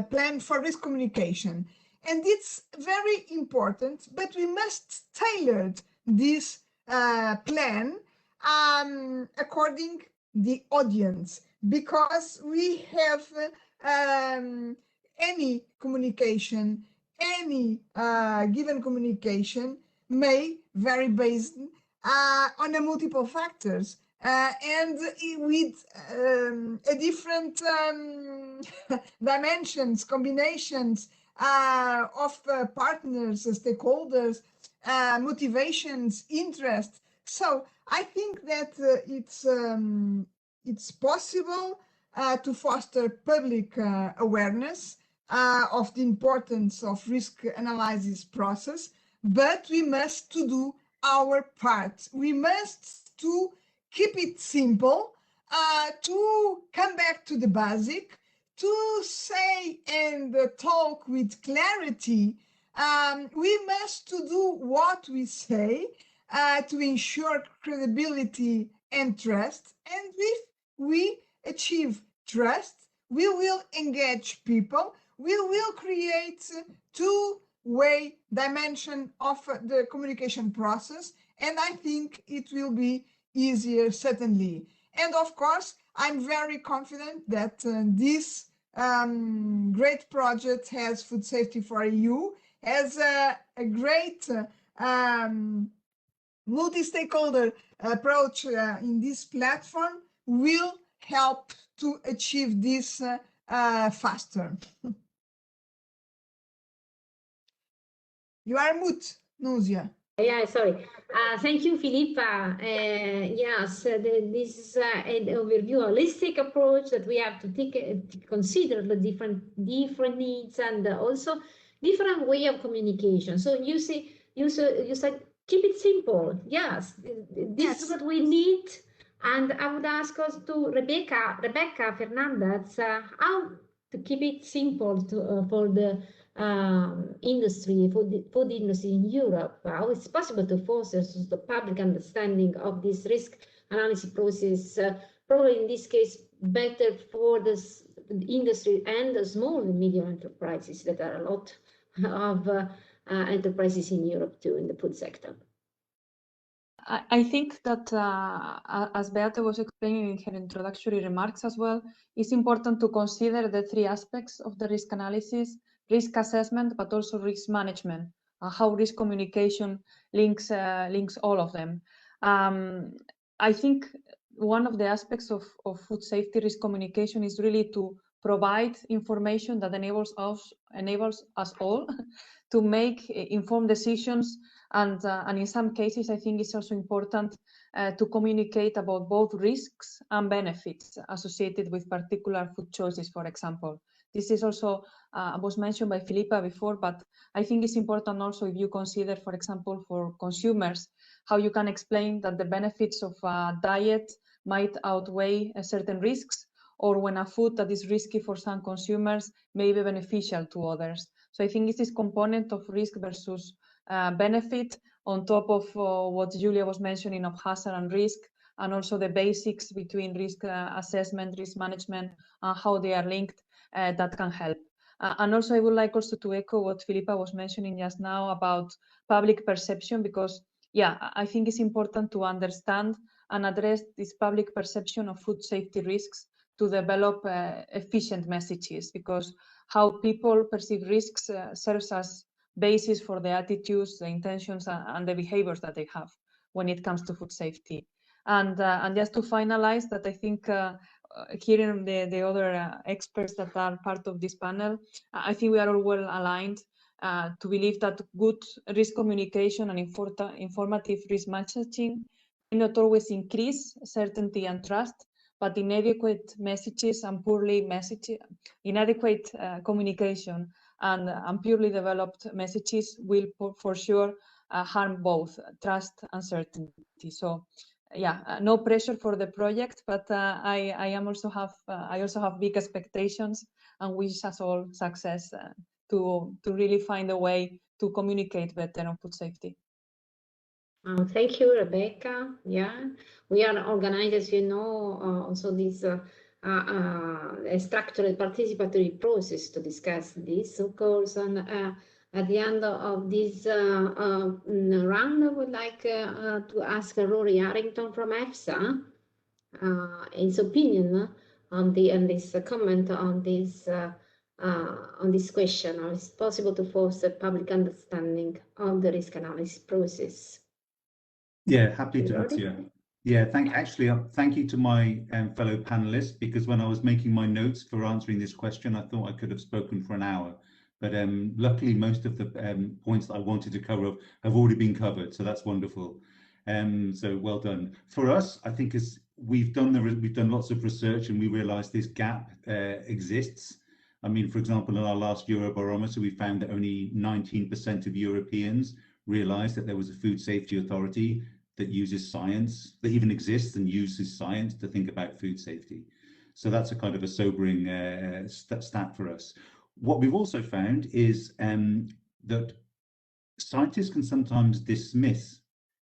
S6: plan for risk communication. And it's very important, but we must tailor this plan according the audience, because we have any communication, any given communication may vary based on a multiple factors and with a different dimensions, combinations of partners, stakeholders, motivations, interests. So I think that it's possible to foster public awareness of the importance of risk analysis process, but we must to do our part. We must to keep it simple, to come back to the basic, to say and talk with clarity. We must to do what we say to ensure credibility and trust. And if we achieve trust, we will engage people, we will create two-way dimension of the communication process, and I think it will be easier, certainly. And of course, I'm very confident that this great project has FoodSafety4EU, has a great multi-stakeholder approach in this platform, will help to achieve this faster. You are mute, Nunzia.
S3: Yeah, sorry. Thank you, Filippa. Yes, this is an overview, a holistic approach that we have to take to consider the different needs and also different way of communication. So you said keep it simple. Yes, this is what we need. And I would ask us to Rebecca Fernandez, how to keep it simple for the industry, food industry in Europe, how it's possible to foster the public understanding of this risk analysis process, probably in this case better for the industry and the small and medium enterprises that are a lot of enterprises in Europe too in the food sector.
S7: I think that, as Beate was explaining in her introductory remarks as well, it's important to consider the three aspects of the risk analysis: risk assessment, but also risk management, how risk communication links all of them. I think one of the aspects of food safety risk communication is really to provide information that enables us all to make informed decisions. And in some cases, I think it's also important to communicate about both risks and benefits associated with particular food choices, for example. This is also was mentioned by Filippa before, but I think it's important also if you consider, for example, for consumers, how you can explain that the benefits of a diet might outweigh certain risks, or when a food that is risky for some consumers may be beneficial to others. So I think it's this component of risk versus benefit on top of what Julia was mentioning of hazard and risk, and also the basics between risk assessment, risk management, and how they are linked, that can help. And also I would like also to echo what Filippa was mentioning just now about public perception, because yeah, I think it's important to understand and address this public perception of food safety risks to develop efficient messages, because how people perceive risks serves as basis for the attitudes, the intentions, and the behaviors that they have when it comes to food safety. And just to finalize that, I think hearing the other experts that are part of this panel, I think we are all well aligned to believe that good risk communication and informative risk messaging may not always increase certainty and trust, but inadequate messages and inadequate communication and purely developed messages will for sure harm both trust and certainty. So yeah, no pressure for the project, but I also have big expectations and wish us all success to really find a way to communicate better on food safety.
S3: Thank you, Rebecca. Yeah, we are organized, as you know, also this a structured participatory process to discuss this, of course. And at the end of this round, I would like to ask Rory Harrington from EFSA his opinion on this comment on this question. How is it possible to foster public understanding of the risk analysis process?
S4: Yeah, happy to answer. Yeah, thank you to my fellow panelists, because when I was making my notes for answering this question, I thought I could have spoken for an hour. But luckily, most of the points that I wanted to cover have already been covered, so that's wonderful. So well done. For us, I think we've done lots of research, and we realised this gap exists. I mean, for example, in our last Eurobarometer, we found that only 19% of Europeans realised that there was a food safety authority that uses science, that even exists and uses science to think about food safety. So that's a kind of a sobering stat for us. What we've also found is that scientists can sometimes dismiss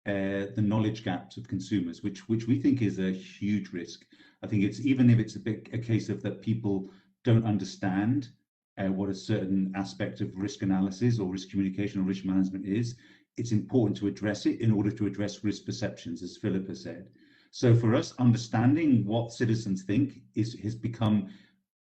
S4: the knowledge gaps of consumers, which we think is a huge risk. I think it's, even if it's a case of that people don't understand what a certain aspect of risk analysis or risk communication or risk management is, it's important to address it in order to address risk perceptions, as Philippa said. So for us, understanding what citizens think has become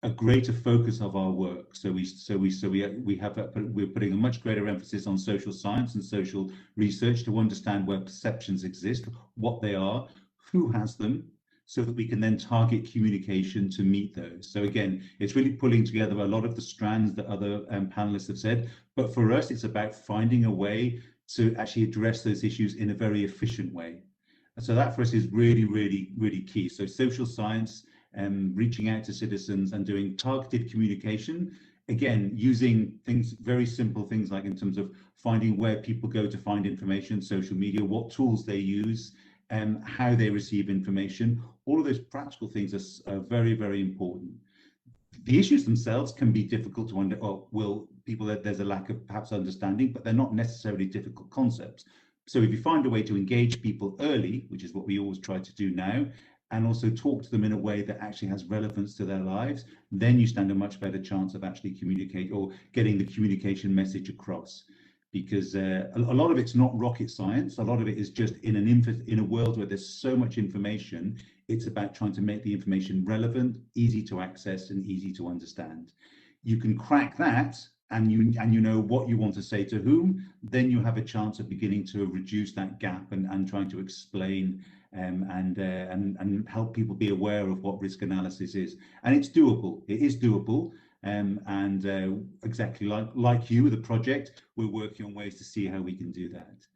S4: a greater focus of our work. So we're putting a much greater emphasis on social science and social research to understand where perceptions exist, what they are, who has them, so that we can then target communication to meet those. So again, it's really pulling together a lot of the strands that other panelists have said, but for us, it's about finding a way to actually address those issues in a very efficient way. And so that for us is really, really, really key. So social science, reaching out to citizens and doing targeted communication, again, using things, very simple things like in terms of finding where people go to find information, social media, what tools they use, how they receive information. All of those practical things are very, very important. The issues themselves can be difficult to there's a lack of perhaps understanding, but they're not necessarily difficult concepts. So if you find a way to engage people early, which is what we always try to do now, and also talk to them in a way that actually has relevance to their lives, then you stand a much better chance of actually communicate or getting the communication message across. Because a lot of it's not rocket science. A lot of it is just in a world where there's so much information, it's about trying to make the information relevant, easy to access, and easy to understand. You can crack that, and you know what you want to say to whom, then you have a chance of beginning to reduce that gap and trying to explain and help people be aware of what risk analysis is. And it's doable. It is doable. Exactly like you with the project, we're working on ways to see how we can do that.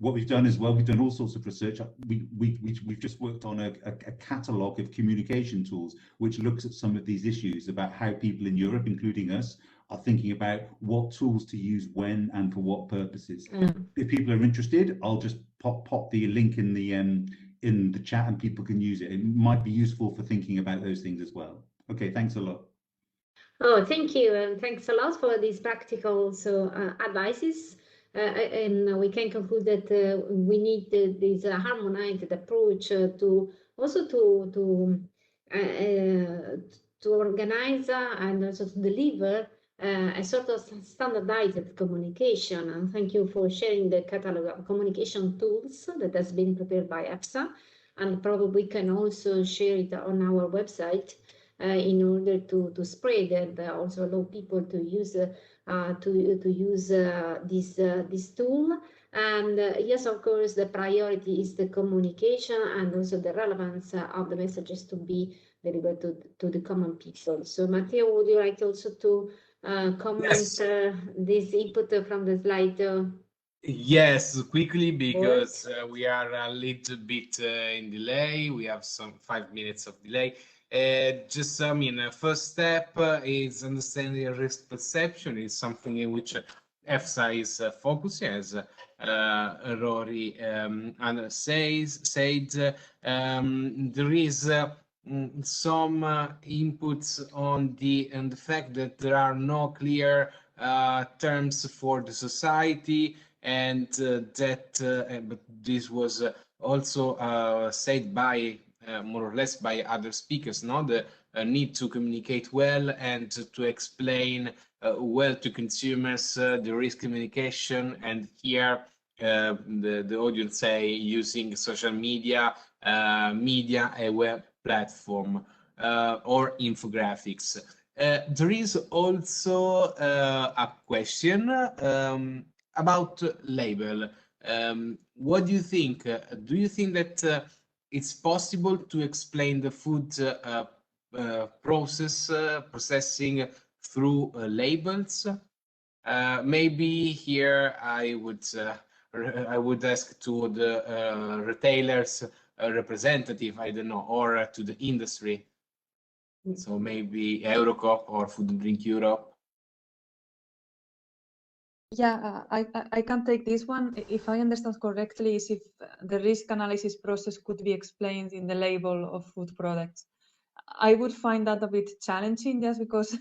S4: What we've done as well, we've done all sorts of research. We've just worked on a catalogue of communication tools, which looks at some of these issues about how people in Europe, including us, are thinking about what tools to use when and for what purposes. If people are interested, I'll just pop the link in the chat and people can use it. It might be useful for thinking about those things as well. Okay, thanks a lot.
S3: Oh, thank you, and thanks a lot for these practical advices. And we can conclude that we need this harmonized approach to organize and also to deliver a sort of standardized communication. And thank you for sharing the catalog of communication tools that has been prepared by EFSA, and probably we can also share it on our website. In order to spread and also allow people to use this tool. And yes, of course, the priority is the communication and also the relevance of the messages to be delivered to the common people. So Matteo, would you like also to comment this input from the slide?
S1: Yes, quickly, because we are a little bit in delay. We have some 5 minutes of delay. First step is understanding risk perception is something in which EFSA is focusing, as Rory said. There is some inputs on the fact that there are no clear terms for the society, and but this was also said by more or less by other speakers, the need to communicate well and to explain well to consumers the risk communication. And here the audience say using social media, a web platform or infographics. There is also a question about label. What do you think? Do you think that it's possible to explain the food processing through labels? Maybe here I would ask to the retailers representative, I don't know, or to the industry. So maybe Eurocup or Food and Drink Europe.
S7: Yeah, I can take this one. If I understand correctly, is if the risk analysis process could be explained in the label of food products. I would find that a bit challenging, just because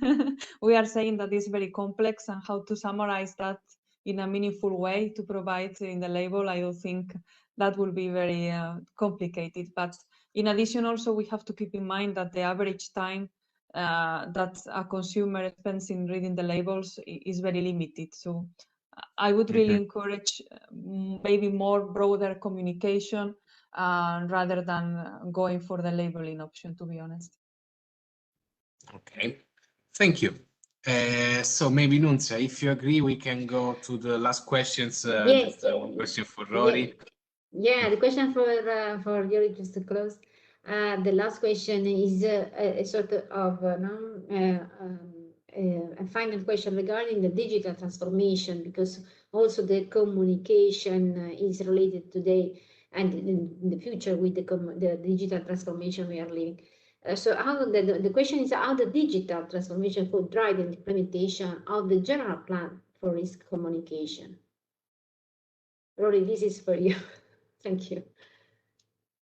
S7: we are saying that it's very complex, and how to summarize that in a meaningful way to provide in the label, I don't think that will be very complicated. But in addition, also we have to keep in mind that the average time that a consumer spends in reading the labels is very limited. So I would really encourage maybe more broader communication rather than going for the labeling option, to be honest.
S1: Okay, thank you. So maybe Nunzia, if you agree, we can go to the last questions.
S3: Yes.
S1: Just one question for Rory.
S3: Yeah, the question for Yuri, just to close. The last question is a sort of a final question regarding the digital transformation, because also the communication is related today and in the future with the digital transformation we are living. So how the question is how the digital transformation could drive the implementation of the general plan for risk communication. Rory, this is for you. Thank you.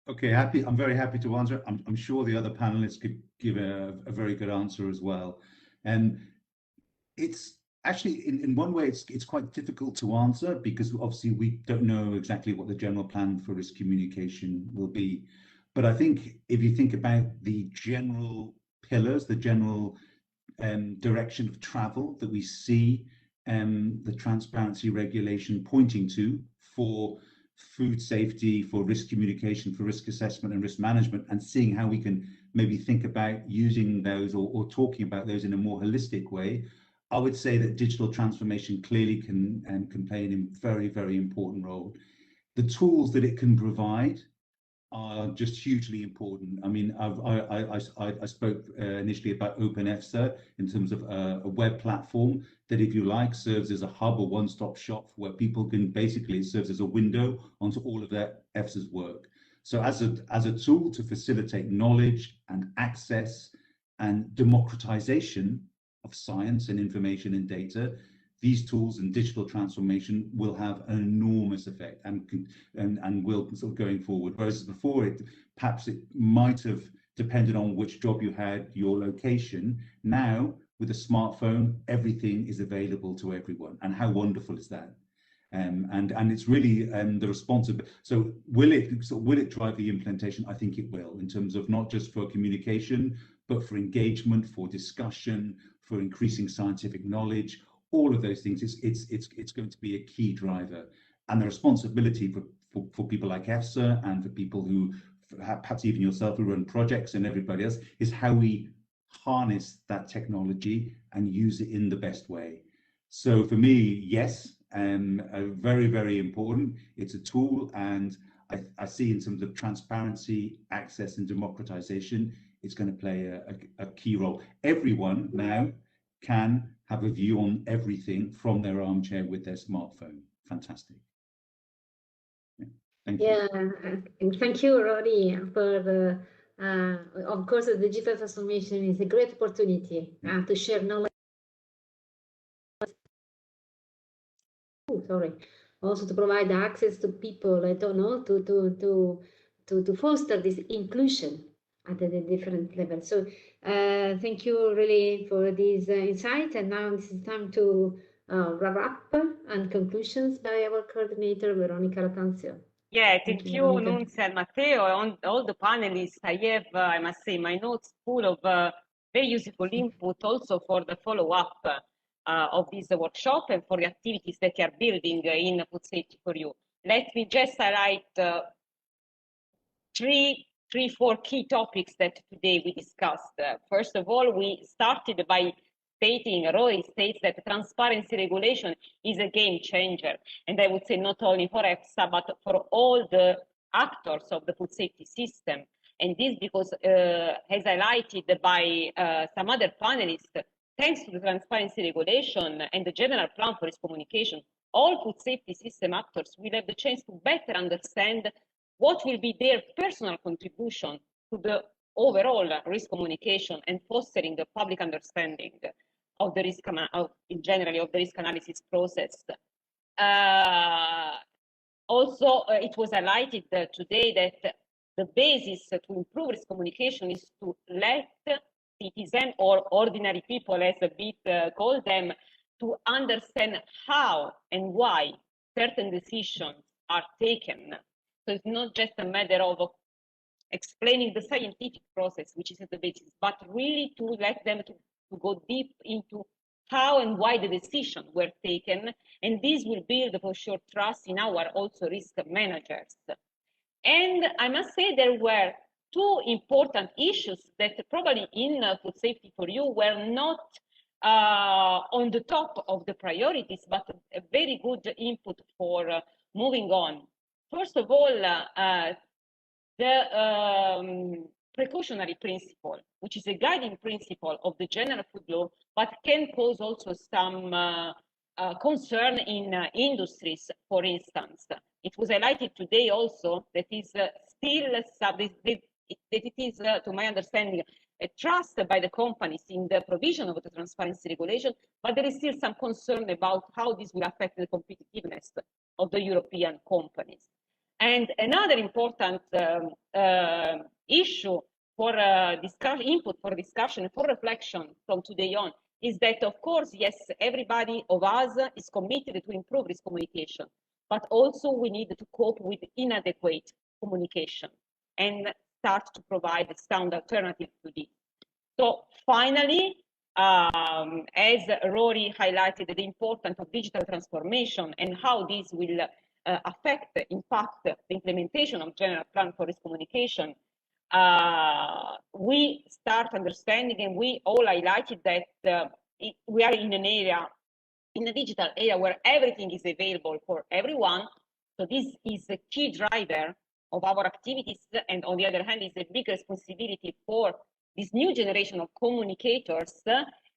S4: Okay, I'm very happy to answer. I'm sure the other panelists could give a very good answer as well. And it's actually, in one way, it's quite difficult to answer because obviously we don't know exactly what the general plan for risk communication will be. But I think if you think about the general pillars, the general direction of travel that we see the transparency regulation pointing to for food safety, for risk communication, for risk assessment and risk management, and seeing how we can maybe think about using those or talking about those in a more holistic way, I would say that digital transformation clearly can play a very, very important role. The tools that it can provide are just hugely important. I mean, I spoke initially about OpenEFSA in terms of a web platform that, if you like, serves as a hub or one-stop shop where people can basically, it serves as a window onto all of their EFSA's work. So as a tool to facilitate knowledge and access and democratization of science and information and data, these tools and digital transformation will have an enormous effect and will sort of going forward. Whereas before, perhaps it might have depended on which job you had, your location. Now, with a smartphone, everything is available to everyone. And how wonderful is that? And it's really the responsibility. So will it drive the implementation? I think it will, in terms of not just for communication, but for engagement, for discussion, for increasing scientific knowledge. All of those things, it's going to be a key driver. And the responsibility for people like EFSA and for people who, perhaps even yourself, who run projects and everybody else, is how we harness that technology and use it in the best way. So for me, yes, very, very important. It's a tool, and I see in terms of transparency, access and democratization, it's going to play a key role. Everyone now can have a view on everything from their armchair with their smartphone. Fantastic. Yeah. Thank you.
S3: Yeah, and thank you, Rory, for of course, the digital transformation is a great opportunity to share knowledge. Also to provide access to people, I don't know, to foster this inclusion at the different levels. So thank you really for this insight. And now this is time to wrap up and conclusions by our coordinator, Veronica Latanzio.
S2: Yeah, thank you, Nunzia and Matteo, and all the panelists. I have, I must say, my notes full of very useful input also for the follow-up of this workshop and for the activities that you are building in FoodSafety4EU. Let me just highlight four key topics that today we discussed. First of all, we started by stating, Rory states that transparency regulation is a game changer. And I would say not only for EFSA, but for all the actors of the food safety system. And this because, as highlighted by some other panelists, thanks to the transparency regulation and the general plan for risk communication, all food safety system actors will have the chance to better understand what will be their personal contribution to the overall risk communication and fostering the public understanding of the risk, in general, of the risk analysis process. Also, it was highlighted today that the basis to improve risk communication is to let citizens or ordinary people, as a bit call them, to understand how and why certain decisions are taken. So it's not just a matter of explaining the scientific process, which is at the basis, but really to let them to go deep into how and why the decisions were taken, and this will build for sure trust in our also risk managers. And I must say there were two important issues that probably in FoodSafety4EU were not on the top of the priorities, but a very good input for moving on. First of all, the precautionary principle, which is a guiding principle of the general food law, but can cause also some concern in industries, for instance. It was highlighted today also that is still that it is, to my understanding, a trust by the companies in the provision of the transparency regulation, but there is still some concern about how this will affect the competitiveness of the European companies. And another important issue for input for discussion, for reflection from today on, is that, of course, yes, everybody of us is committed to improve risk communication, but also we need to cope with inadequate communication and start to provide a sound alternative to this. So finally, as Rory highlighted the importance of digital transformation and how this will affect, in fact, the implementation of general plan for risk communication, we start understanding, and we all highlighted that we are in an area, in a digital area, where everything is available for everyone. So this is a key driver of our activities, and on the other hand, is a big responsibility for this new generation of communicators.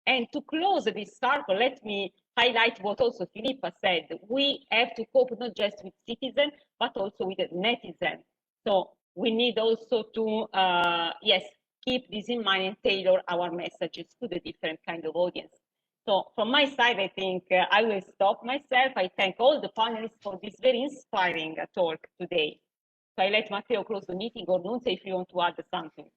S2: And to close this circle, let me highlight what also Filippa said. We have to cope not just with citizens, but also with netizens. So we need also to, yes, keep this in mind and tailor our messages to the different kind of audience. So from my side, I think I will stop myself. I thank all the panelists for this very inspiring talk today. So I let Matteo close the meeting, or Nunzia, if you want to add something.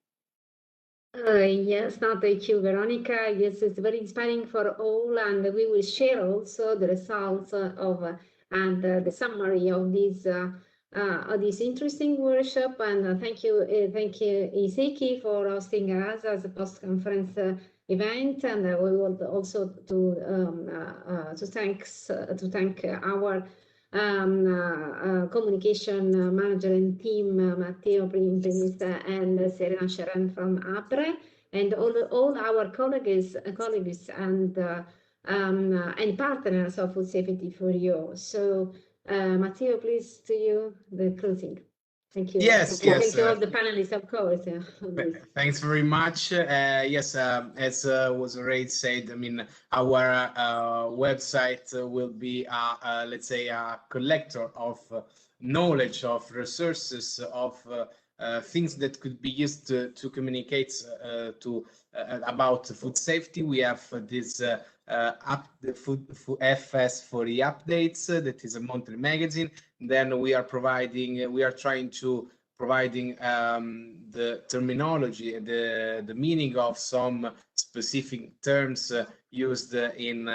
S3: Yes, no, thank you, Veronica. Yes, it's very inspiring for all, and we will share also the results of and the summary of this interesting workshop. And thank you, ISEKI, for hosting us as a post-conference event. And we want also to thank our communication manager and team, Matteo Primpenis and Serena Sharon from APRE, and all our colleagues and partners of FoodSafety4EU. So Matteo, please, to you, the closing. Thank you.
S1: Yes,
S3: yes.
S1: Thank
S3: you all the panelists, of course.
S1: Thanks very much. Yes, as was already said, I mean, our website will be, let's say, a collector of knowledge, of resources, of things that could be used to communicate about food safety. We have this the FS4E updates, that is a monthly magazine. Then we are trying to providing the terminology, the meaning of some specific terms used in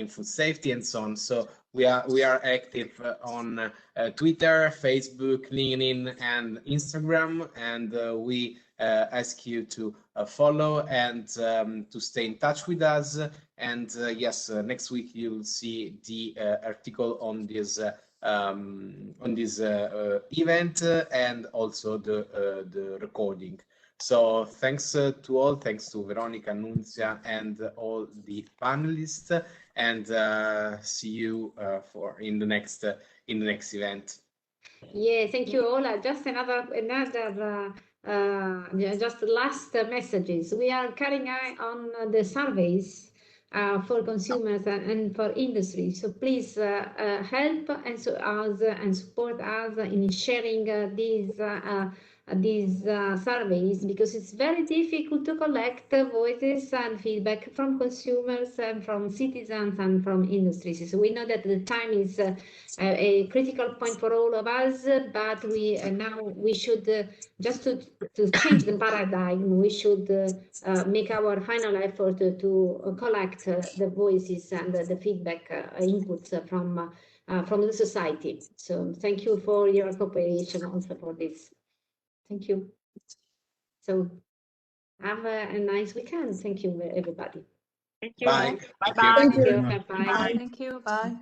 S1: food safety and so on. So we are active on Twitter, Facebook, LinkedIn, and Instagram, and we ask you to follow and to stay in touch with us. And yes, next week you'll see the article on this event and also the recording. So thanks to all, thanks to Veronica, Nunzia, and all the panelists, and see you in the next event.
S3: Yeah, thank you all. Just just last messages. We are carrying on the surveys for consumers and for industry. So please help us and support us in sharing these surveys, because it's very difficult to collect voices and feedback from consumers and from citizens and from industries. So we know that the time is a critical point for all of us, but we should just to change the paradigm, we should make our final effort to collect the voices and the feedback inputs from the society. So thank you for your cooperation also for this. Thank you. So have a nice weekend. Thank you, everybody.
S2: Thank you.
S1: Bye.
S2: Bye
S1: Thank you.
S2: bye.
S3: Thank you.
S4: Bye.
S3: Bye-bye.
S7: Thank you. Bye.